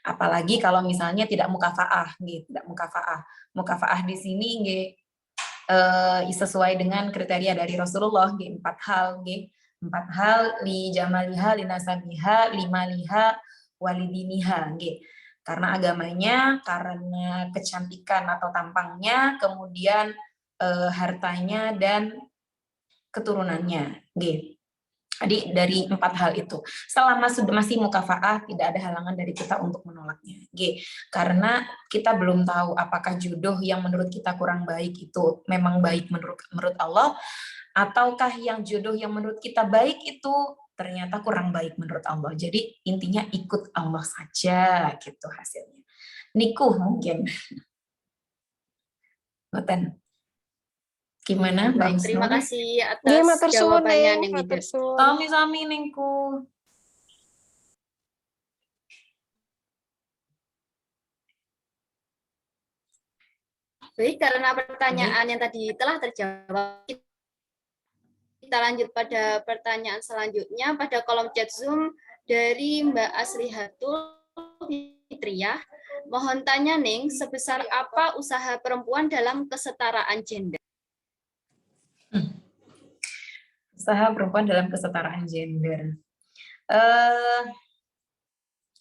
Apalagi kalau misalnya tidak mukafaah, tidak mukafaah. Mukafaah di sini sesuai dengan kriteria dari Rasulullah, 4 hal, 4 hal li jamaliha, li nasabiha, li maliha, walidiniha, karena agamanya, karena kecantikan atau tampangnya, kemudian hartanya dan keturunannya, Jadi dari 4 hal itu, selama masih mukafaah, tidak ada halangan dari kita untuk menolaknya. Karena kita belum tahu apakah jodoh yang menurut kita kurang baik itu memang baik menurut Allah, ataukah yang jodoh yang menurut kita baik itu ternyata kurang baik menurut Allah. Jadi intinya ikut Allah saja gitu hasilnya. Nikuh mungkin. Ngoten. Gimana, Bang? Terima kasih atas jawabannya, Neng Widah. Sami-sami, Nengku. Baik, karena pertanyaan yang tadi telah terjawab, kita lanjut pada pertanyaan selanjutnya pada kolom chat Zoom dari Mbak Aslihatul Fitriah. Mohon tanya, Neng, sebesar apa usaha perempuan dalam kesetaraan gender? Usaha perempuan dalam kesetaraan gender.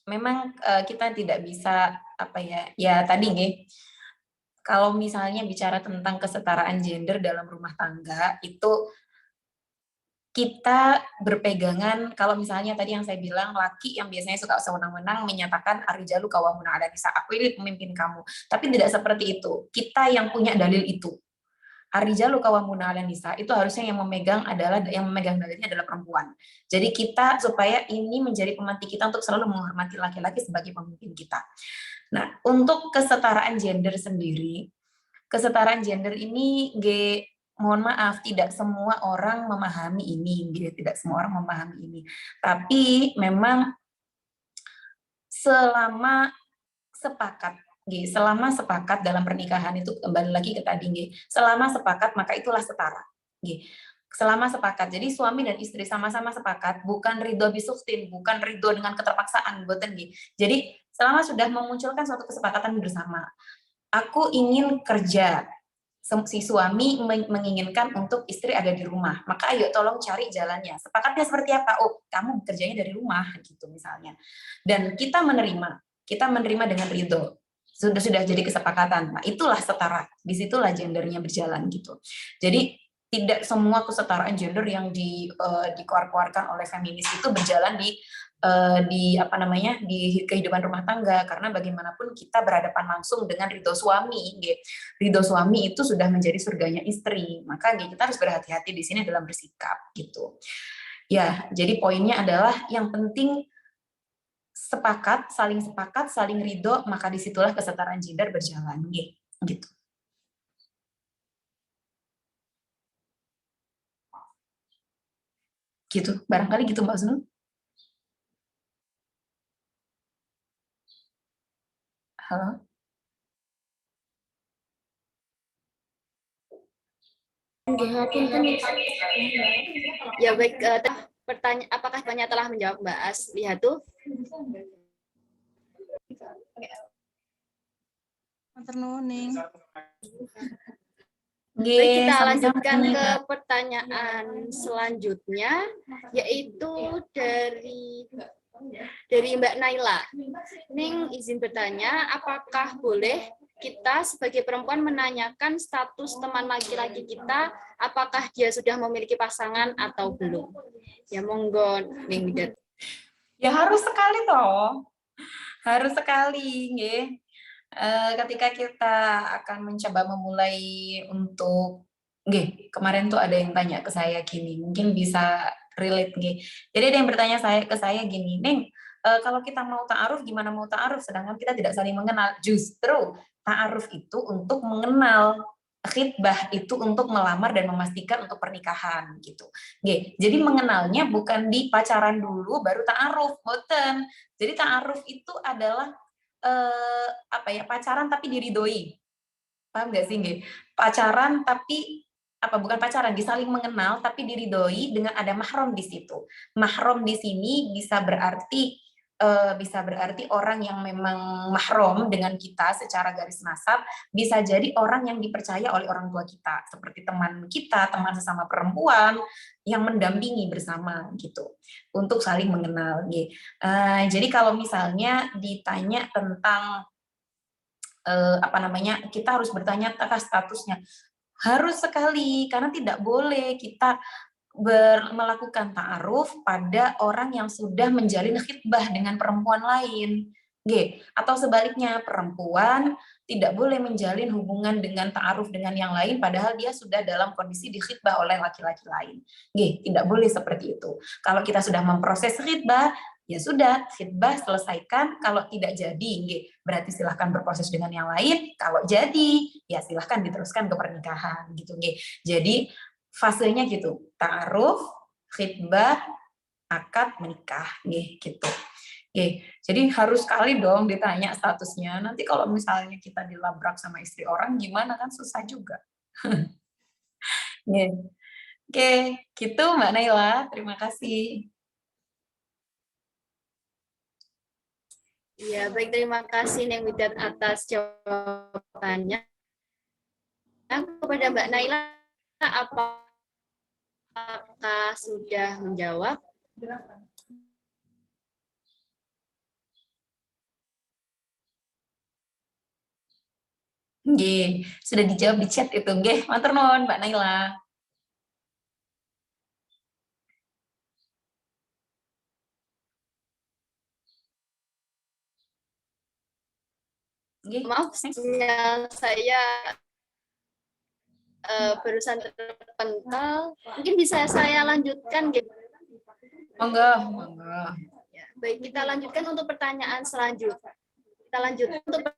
Memang kita tidak bisa ya tadi kalau misalnya bicara tentang kesetaraan gender dalam rumah tangga itu kita berpegangan, kalau misalnya tadi yang saya bilang laki yang biasanya suka sewenang-wenang menyatakan ar-rijalu qawwamuna 'alan nisa, aku ini pemimpin kamu, tapi tidak seperti itu. Kita yang punya dalil itu. Ar-rijalu qawwamuna 'alan nisa itu harusnya yang memegang dalilnya adalah perempuan. Jadi kita supaya ini menjadi pemantik kita untuk selalu menghormati laki-laki sebagai pemimpin kita. Nah, untuk kesetaraan gender sendiri, kesetaraan gender ini mohon maaf tidak semua orang memahami ini, tidak semua orang memahami ini. Tapi memang selama sepakat. Selama sepakat dalam pernikahan itu kembali lagi ke tadi, selama sepakat maka itulah setara. Selama sepakat, jadi suami dan istri sama-sama sepakat, bukan ridho bisuktin, bukan ridho dengan keterpaksaan, boten. Jadi selama sudah memunculkan suatu kesepakatan bersama, aku ingin kerja, si suami menginginkan untuk istri ada di rumah, maka ayo tolong cari jalannya. Sepakatnya seperti apa? Oh, kamu kerjanya dari rumah, gitu misalnya. Dan kita menerima dengan ridho. Sudah jadi kesepakatan. Nah, itulah setara. Disitulah gendernya berjalan gitu. Jadi tidak semua kesetaraan gender yang dikeluarkan oleh feminis itu berjalan di kehidupan rumah tangga, karena bagaimanapun kita berhadapan langsung dengan ridho suami. Ridho suami itu sudah menjadi surganya istri, maka kita harus berhati-hati di sini dalam bersikap gitu. Ya, jadi poinnya adalah yang penting sepakat, saling ridho, maka disitulah kesetaraan gender berjalan gitu. Gitu, barangkali gitu Mbak Zul. Halo. Ya baik, apakah banyak telah menjawab Mbak As? Lihat tuh. Baik, kita lanjutkan ke pertanyaan selanjutnya, yaitu dari Mbak Naila. Ning izin bertanya, apakah boleh kita sebagai perempuan menanyakan status teman laki-laki kita, apakah dia sudah memiliki pasangan atau belum? Ya monggo, Ning Widat. Ya harus sekali toh, harus sekali, nggih. Ketika kita akan mencoba memulai untuk, kemarin tuh ada yang tanya ke saya gini, mungkin bisa relate, Jadi ada yang bertanya ke saya gini, Neng, kalau kita mau ta'aruf, gimana mau ta'aruf? Sedangkan kita tidak saling mengenal. Justru ta'aruf itu untuk mengenal, khitbah itu untuk melamar dan memastikan untuk pernikahan gitu. Jadi mengenalnya bukan di pacaran dulu baru ta'aruf, boten. Jadi ta'aruf itu adalah pacaran tapi diridhoi. Paham nggak sih? Pacaran tapi bukan pacaran, saling mengenal tapi diridhoi dengan ada mahram di situ. Mahram di sini bisa berarti orang yang memang mahram dengan kita secara garis nasab, bisa jadi orang yang dipercaya oleh orang tua kita, seperti teman kita, teman sesama perempuan yang mendampingi bersama gitu untuk saling mengenal. Jadi kalau misalnya ditanya tentang kita harus bertanya atas statusnya, harus sekali, karena tidak boleh kita melakukan ta'aruf pada orang yang sudah menjalin khitbah dengan perempuan lain. Atau sebaliknya, perempuan tidak boleh menjalin hubungan dengan ta'aruf dengan yang lain padahal dia sudah dalam kondisi dikhitbah oleh laki-laki lain. Tidak boleh seperti itu. Kalau kita sudah memproses khitbah, ya sudah, khitbah selesaikan. Kalau tidak jadi, berarti silahkan berproses dengan yang lain. Kalau jadi, ya silahkan diteruskan ke pernikahan gitu. Jadi fasenya gitu, ta'aruf, khitbah, akad, menikah, gitu. Jadi harus sekali dong ditanya statusnya. Nanti kalau misalnya kita dilabrak sama istri orang, gimana kan susah juga. Oke, gitu Mbak Naila. Terima kasih. Ya, baik, terima kasih Neng Widat atas jawabannya. Kepada Mbak Naila, apakah sudah menjawab? Sudah dijawab di chat itu. Matur nuwun Mbak Naila. Maaf, sinyal saya barusan terpental. Mungkin bisa saya lanjutkan, Monggo. Ya, baik, kita lanjutkan untuk pertanyaan selanjutnya. Kita lanjutkan untuk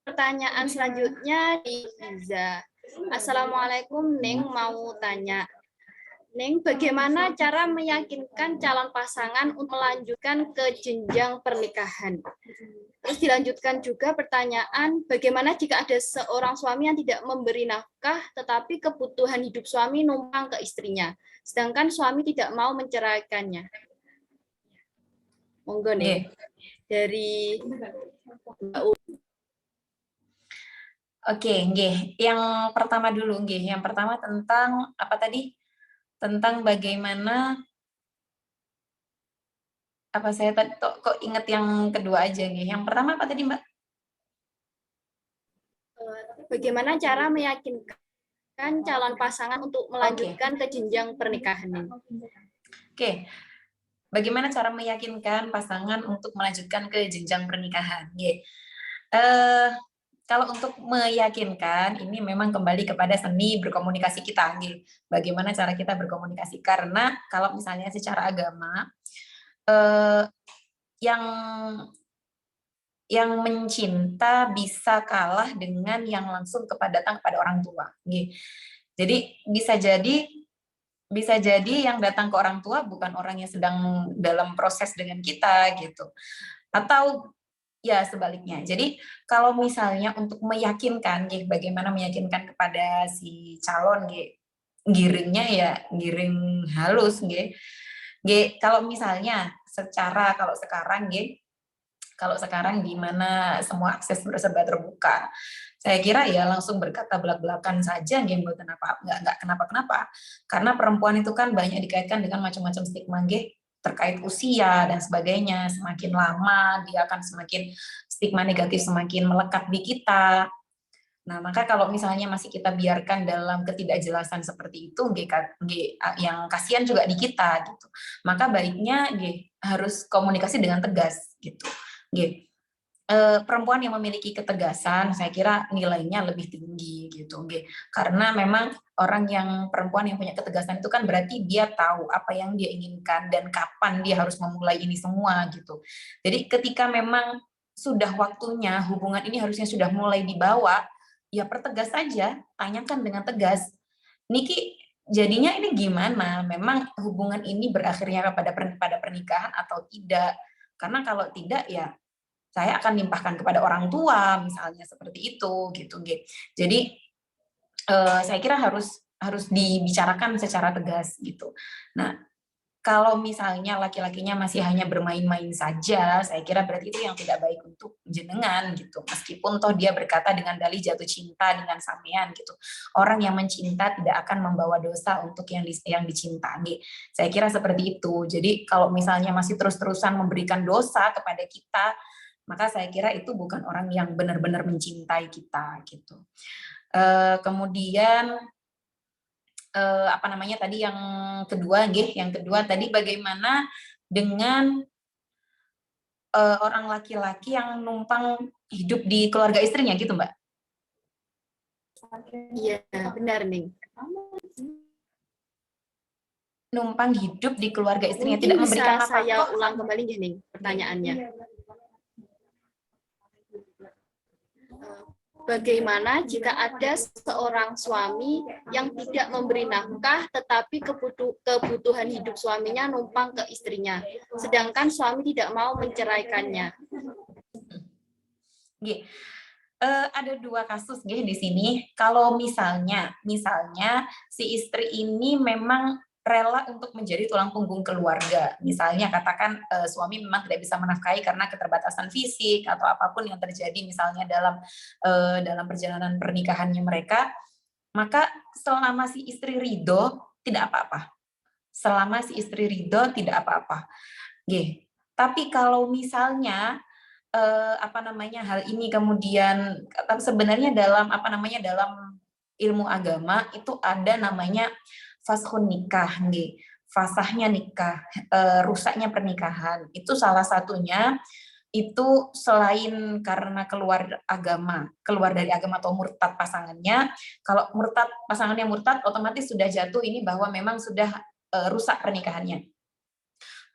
pertanyaan selanjutnya di Iza. Assalamualaikum, Neng mau tanya. Neng, bagaimana cara meyakinkan calon pasangan untuk melanjutkan ke jenjang pernikahan? Terus dilanjutkan juga pertanyaan, bagaimana jika ada seorang suami yang tidak memberi nafkah, tetapi kebutuhan hidup suami numpang ke istrinya, sedangkan suami tidak mau menceraikannya? Monggo nih, dari Oke, nggih. Yang pertama dulu, nggih. Yang pertama tentang apa tadi? Tentang bagaimana apa saya tadi kok inget yang kedua aja nggih. Yang pertama apa tadi, Mbak? bagaimana cara meyakinkan calon pasangan untuk melanjutkan ke jenjang pernikahan ini? Oke. Bagaimana cara meyakinkan pasangan untuk melanjutkan ke jenjang pernikahan? Nggih. Kalau untuk meyakinkan, ini memang kembali kepada seni berkomunikasi kita, nih. Bagaimana cara kita berkomunikasi? Karena kalau misalnya secara agama, yang mencinta bisa kalah dengan yang langsung datang kepada orang tua. Nih. Jadi bisa jadi yang datang ke orang tua bukan orang yang sedang dalam proses dengan kita, gitu. Atau ya sebaliknya. Jadi kalau misalnya untuk meyakinkan, bagaimana meyakinkan kepada si calon, giringnya ya giring halus, kalau misalnya kalau sekarang di mana semua akses serba terbuka, saya kira ya langsung berkata belak-belakan saja, nggak kenapa-kenapa. Karena perempuan itu kan banyak dikaitkan dengan macam-macam stigma, terkait usia dan sebagainya. Semakin lama dia akan semakin stigma negatif semakin melekat di kita. Nah, maka kalau misalnya masih kita biarkan dalam ketidakjelasan seperti itu, yang kasihan juga di kita gitu. Maka baiknya harus komunikasi dengan tegas gitu. Perempuan yang memiliki ketegasan, saya kira nilainya lebih tinggi gitu, karena memang perempuan yang punya ketegasan itu kan berarti dia tahu apa yang dia inginkan dan kapan dia harus memulai ini semua gitu. Jadi ketika memang sudah waktunya hubungan ini harusnya sudah mulai dibawa, ya pertegas saja, tanyakan dengan tegas, Niki jadinya ini gimana? Memang hubungan ini berakhirnya pada pernikahan atau tidak? Karena kalau tidak ya saya akan limpahkan kepada orang tua, misalnya seperti itu, gitu. Jadi saya kira harus dibicarakan secara tegas, gitu. Nah, kalau misalnya laki-lakinya masih hanya bermain-main saja, saya kira berarti itu yang tidak baik untuk jenengan, gitu. Meskipun toh dia berkata dengan dalih jatuh cinta dengan sampean, gitu. Orang yang mencinta tidak akan membawa dosa untuk yang dicintai. Saya kira seperti itu. Jadi kalau misalnya masih terus-terusan memberikan dosa kepada kita, maka saya kira itu bukan orang yang benar-benar mencintai kita gitu. Kemudian apa namanya tadi yang kedua tadi bagaimana dengan orang laki-laki yang numpang hidup di keluarga istrinya gitu, Mbak? Iya, benar nih. Numpang hidup di keluarga istrinya, Mungkin tidak memberikan bisa nafkah. saya ulang kembali nih pertanyaannya. Bagaimana jika ada seorang suami yang tidak memberi nafkah, tetapi kebutuhan hidup suaminya numpang ke istrinya, sedangkan suami tidak mau menceraikannya? Ada dua kasus di sini. Kalau misalnya si istri ini memang rela untuk menjadi tulang punggung keluarga. Misalnya katakan suami memang tidak bisa menafkahi karena keterbatasan fisik atau apapun yang terjadi misalnya dalam perjalanan pernikahannya mereka, maka selama si istri ridho tidak apa-apa. Selama si istri ridho tidak apa-apa. Tapi kalau misalnya hal ini kemudian sebenarnya dalam ilmu agama itu ada namanya fashun nikah, fasahnya nikah, rusaknya pernikahan. Itu salah satunya itu selain karena keluar dari agama atau murtad pasangannya. Kalau pasangannya murtad, otomatis sudah jatuh ini bahwa memang sudah rusak pernikahannya.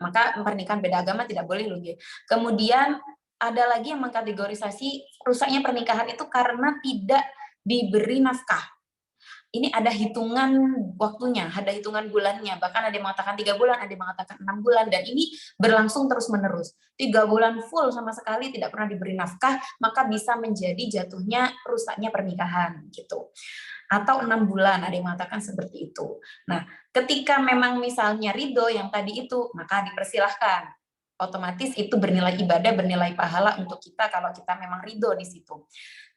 Maka pernikahan beda agama tidak boleh loh. Kemudian ada lagi yang mengkategorisasi rusaknya pernikahan itu karena tidak diberi nafkah. ini ada hitungan waktunya, ada hitungan bulannya, bahkan ada yang mengatakan 3 bulan, ada yang mengatakan 6 bulan, dan ini berlangsung terus-menerus. 3 bulan full sama sekali tidak pernah diberi nafkah, maka bisa menjadi jatuhnya rusaknya pernikahan gitu. Atau 6 bulan, ada yang mengatakan seperti itu. Nah, ketika memang misalnya ridho yang tadi itu, maka dipersilahkan. Otomatis itu bernilai ibadah, bernilai pahala untuk kita kalau kita memang ridho di situ.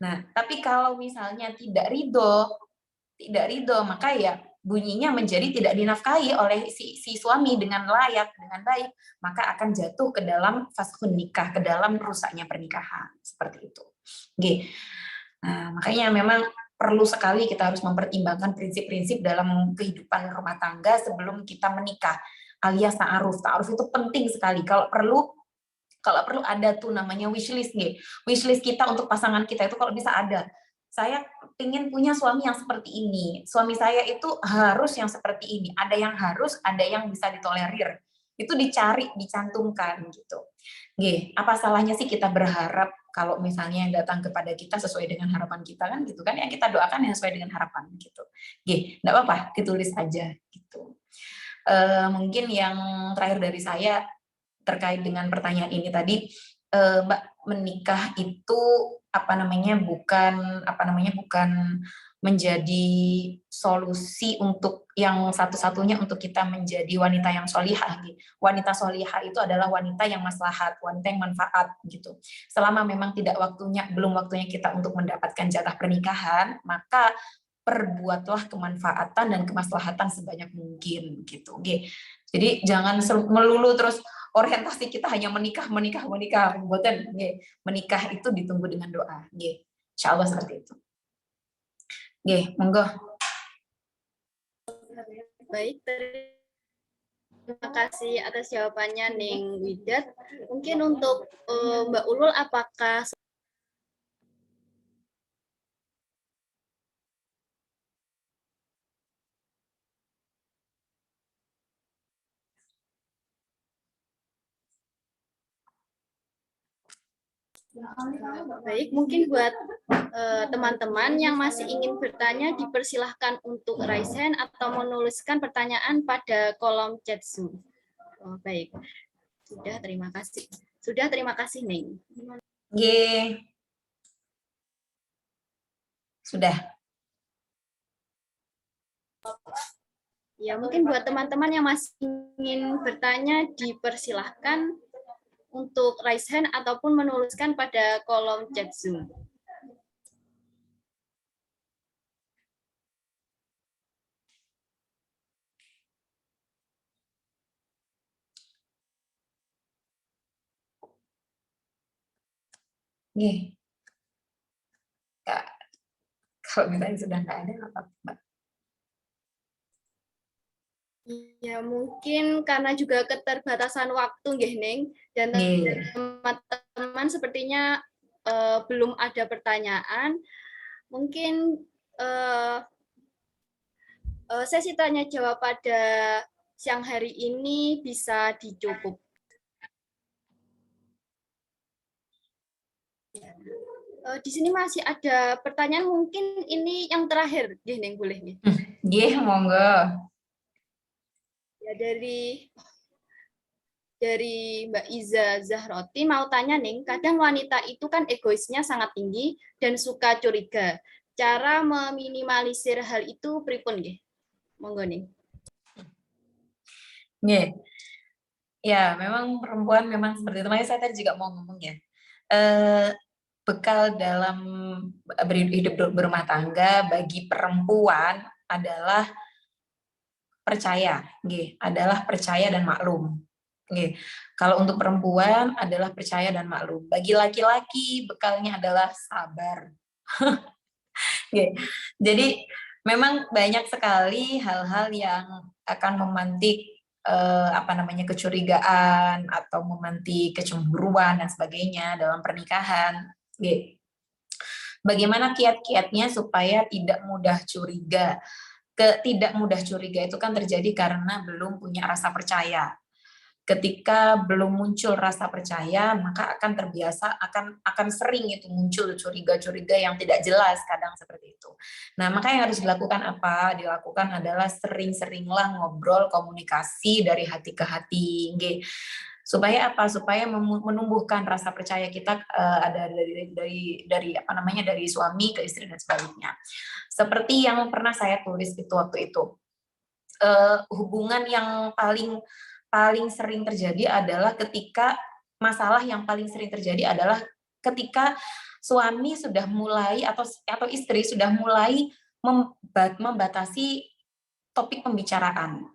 Nah, tapi kalau misalnya tidak ridho, maka ya bunyinya menjadi tidak dinafkahi oleh si suami dengan layak, dengan baik, maka akan jatuh ke dalam faskhun nikah, ke dalam rusaknya pernikahan, seperti itu. Oke. Nah, makanya memang perlu sekali kita harus mempertimbangkan prinsip-prinsip dalam kehidupan rumah tangga sebelum kita menikah, alias ta'aruf. Ta'aruf itu penting sekali. Kalau perlu ada tuh namanya wishlist nih. Wishlist kita untuk pasangan kita itu kalau bisa ada. Saya ingin punya suami yang seperti ini. Suami saya itu harus yang seperti ini. Ada yang harus, ada yang bisa ditolerir. Itu dicari, dicantumkan gitu. Oke, apa salahnya sih kita berharap kalau misalnya yang datang kepada kita sesuai dengan harapan kita kan gitu kan, yang kita doakan yang sesuai dengan harapan gitu. Oke, enggak apa-apa, ditulis aja gitu. Mungkin yang terakhir dari saya terkait dengan pertanyaan ini tadi, Mbak, menikah itu bukan menjadi solusi untuk yang satu-satunya untuk kita menjadi wanita yang sholihah. Wanita sholihah itu adalah wanita yang maslahat, wanita yang manfaat gitu. Selama memang belum waktunya kita untuk mendapatkan jatah pernikahan, maka perbuatlah kemanfaatan dan kemaslahatan sebanyak mungkin gitu. Jadi jangan melulu terus orientasi kita hanya menikah. Buatan menikah itu ditunggu dengan doa. Insyaallah seperti itu. Monggo. Baik, terima kasih atas jawabannya Ning Widat. Mungkin untuk Mbak Ulul, apakah baik, mungkin buat teman-teman yang masih ingin bertanya dipersilahkan untuk raise hand atau menuliskan pertanyaan pada kolom chat Zoom. Baik, sudah, terima kasih. Terima kasih Ning. Sudah. Ya, mungkin buat teman-teman yang masih ingin bertanya dipersilahkan untuk raise hand ataupun menuliskan pada kolom chat Zoom. Kalau misalnya sudah nggak ada, apa-apa. Ya, mungkin karena juga keterbatasan waktu, nggih, Ning, dan teman-teman sepertinya belum ada pertanyaan. Mungkin sesi tanya jawab pada siang hari ini bisa dicukup. Di sini masih ada pertanyaan, mungkin ini yang terakhir, Ning, boleh nih? Monggo. Ya, dari Mbak Iza Zahroti mau tanya Ning, kadang wanita itu kan egoisnya sangat tinggi dan suka curiga. Cara meminimalisir hal itu pripun nggih? Monggo Ning. Ya, memang perempuan memang seperti itu. Makanya saya tadi juga mau ngomong ya. Bekal dalam hidup berumah tangga bagi perempuan adalah percaya, adalah percaya dan maklum. Kalau untuk perempuan adalah percaya dan maklum. Bagi laki-laki bekalnya adalah sabar. Jadi memang banyak sekali hal-hal yang akan memantik kecurigaan atau memantik kecemburuan dan sebagainya dalam pernikahan. Bagaimana kiat-kiatnya supaya tidak mudah curiga? Tidak mudah curiga itu kan terjadi karena belum punya rasa percaya. ketika belum muncul rasa percaya, maka akan terbiasa, akan sering itu muncul curiga-curiga yang tidak jelas, kadang seperti itu. Nah, maka yang harus dilakukan apa? Dilakukan adalah sering-seringlah ngobrol, komunikasi dari hati ke hati. Supaya apa? Supaya menumbuhkan rasa percaya kita ada dari apa namanya, dari suami ke istri dan sebaliknya. Seperti yang pernah saya tulis itu waktu itu. Hubungan yang paling sering terjadi adalah masalah yang paling sering terjadi adalah ketika suami sudah mulai atau istri sudah mulai membatasi topik pembicaraan.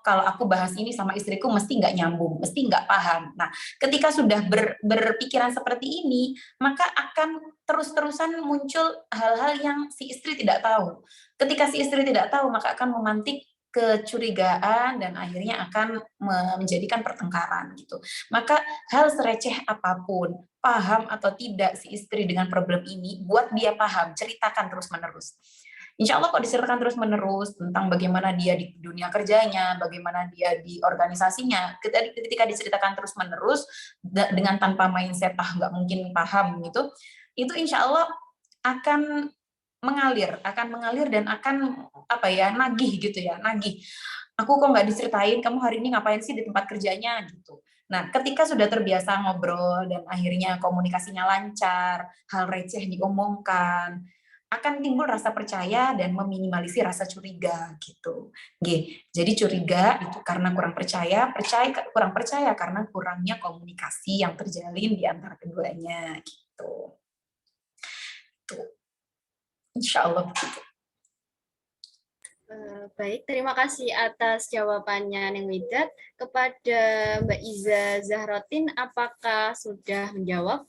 Kalau aku bahas ini sama istriku mesti nggak nyambung, mesti nggak paham. Nah, ketika sudah berpikiran seperti ini, maka akan terus-terusan muncul hal-hal yang si istri tidak tahu. Ketika si istri tidak tahu, maka akan memantik kecurigaan dan akhirnya akan menjadikan pertengkaran gitu. Maka hal sereceh apapun, paham atau tidak si istri dengan problem ini, buat dia paham, ceritakan terus-menerus. Insya Allah kok diceritakan terus-menerus tentang bagaimana dia di dunia kerjanya, bagaimana dia di organisasinya, ketika diceritakan terus-menerus dengan tanpa mindset nggak mungkin paham gitu, itu insya Allah akan mengalir dan akan nagih gitu ya, nagih. Aku kok nggak diceritain, kamu hari ini ngapain sih di tempat kerjanya gitu. Nah, ketika sudah terbiasa ngobrol dan akhirnya komunikasinya lancar, hal receh diomongkan, akan timbul rasa percaya dan meminimalisir rasa curiga gitu. Jadi curiga itu karena kurang percaya kurang percaya karena kurangnya komunikasi yang terjalin di antara keduanya gitu. Tuh. Insya Allah begitu. Baik, terima kasih atas jawabannya Neng Widat. Kepada Mbak Iza Zahrotin, apakah sudah menjawab?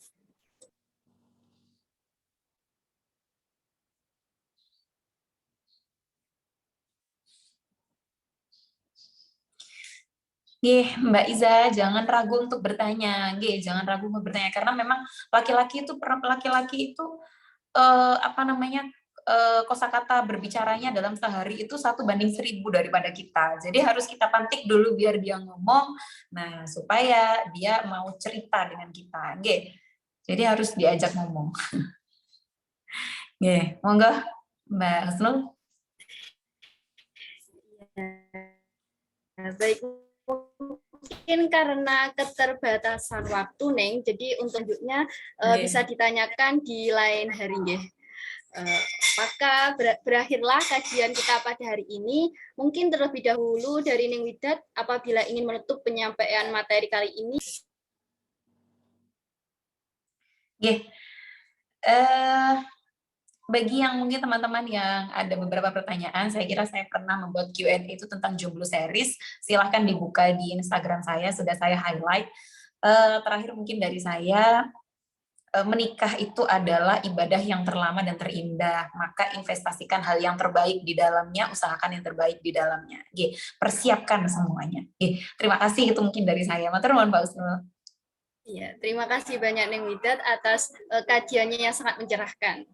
Mbak Iza, jangan ragu untuk bertanya. Jangan ragu untuk bertanya karena memang laki-laki itu kosakata berbicaranya dalam sehari itu 1:1000 daripada kita. Jadi harus kita pantik dulu biar dia ngomong. Nah, supaya dia mau cerita dengan kita. Jadi harus diajak ngomong. Monggo Mbak Husnul. Baik, mungkin karena keterbatasan waktu, Neng, jadi untuk selanjutnya bisa ditanyakan di lain hari, nggih. Maka berakhirlah kajian kita pada hari ini. Mungkin terlebih dahulu dari Neng Widat, apabila ingin menutup penyampaian materi kali ini. Bagi yang mungkin teman-teman yang ada beberapa pertanyaan, saya kira saya pernah membuat Q&A itu tentang jomblo series. Silahkan dibuka di Instagram saya, sudah saya highlight. Terakhir mungkin dari saya, menikah itu adalah ibadah yang terlama dan terindah. Maka investasikan hal yang terbaik di dalamnya, usahakan yang terbaik di dalamnya. Persiapkan semuanya. Terima kasih, itu mungkin dari saya. Matur nuwun Mbak Husnul. Ya, terima kasih banyak Neng Widat atas kajiannya yang sangat mencerahkan.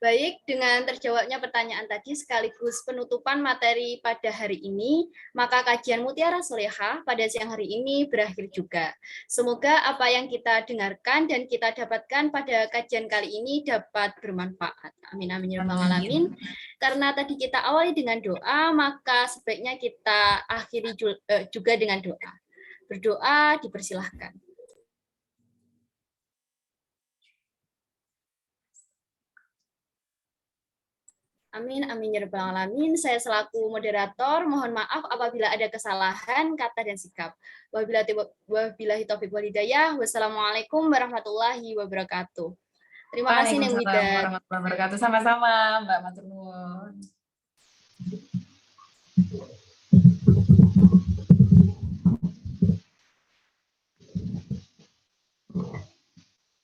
Baik, dengan terjawabnya pertanyaan tadi sekaligus penutupan materi pada hari ini, maka kajian Mutiara Sholihah pada siang hari ini berakhir juga. Semoga apa yang kita dengarkan dan kita dapatkan pada kajian kali ini dapat bermanfaat. Amin, amin, ya rabbal alamin. Karena tadi kita awali dengan doa, maka sebaiknya kita akhiri juga dengan doa. Berdoa dipersilahkan. Amin, amin, ya rabbal alamin. Saya selaku moderator, mohon maaf apabila ada kesalahan kata dan sikap. Wabillahi taufiq wal hidayah. Wassalamualaikum warahmatullahi wabarakatuh. Terima kasih Neng Widat. Waalaikumsalam warahmatullahi wabarakatuh. Sama-sama Mbak, matur nuwun.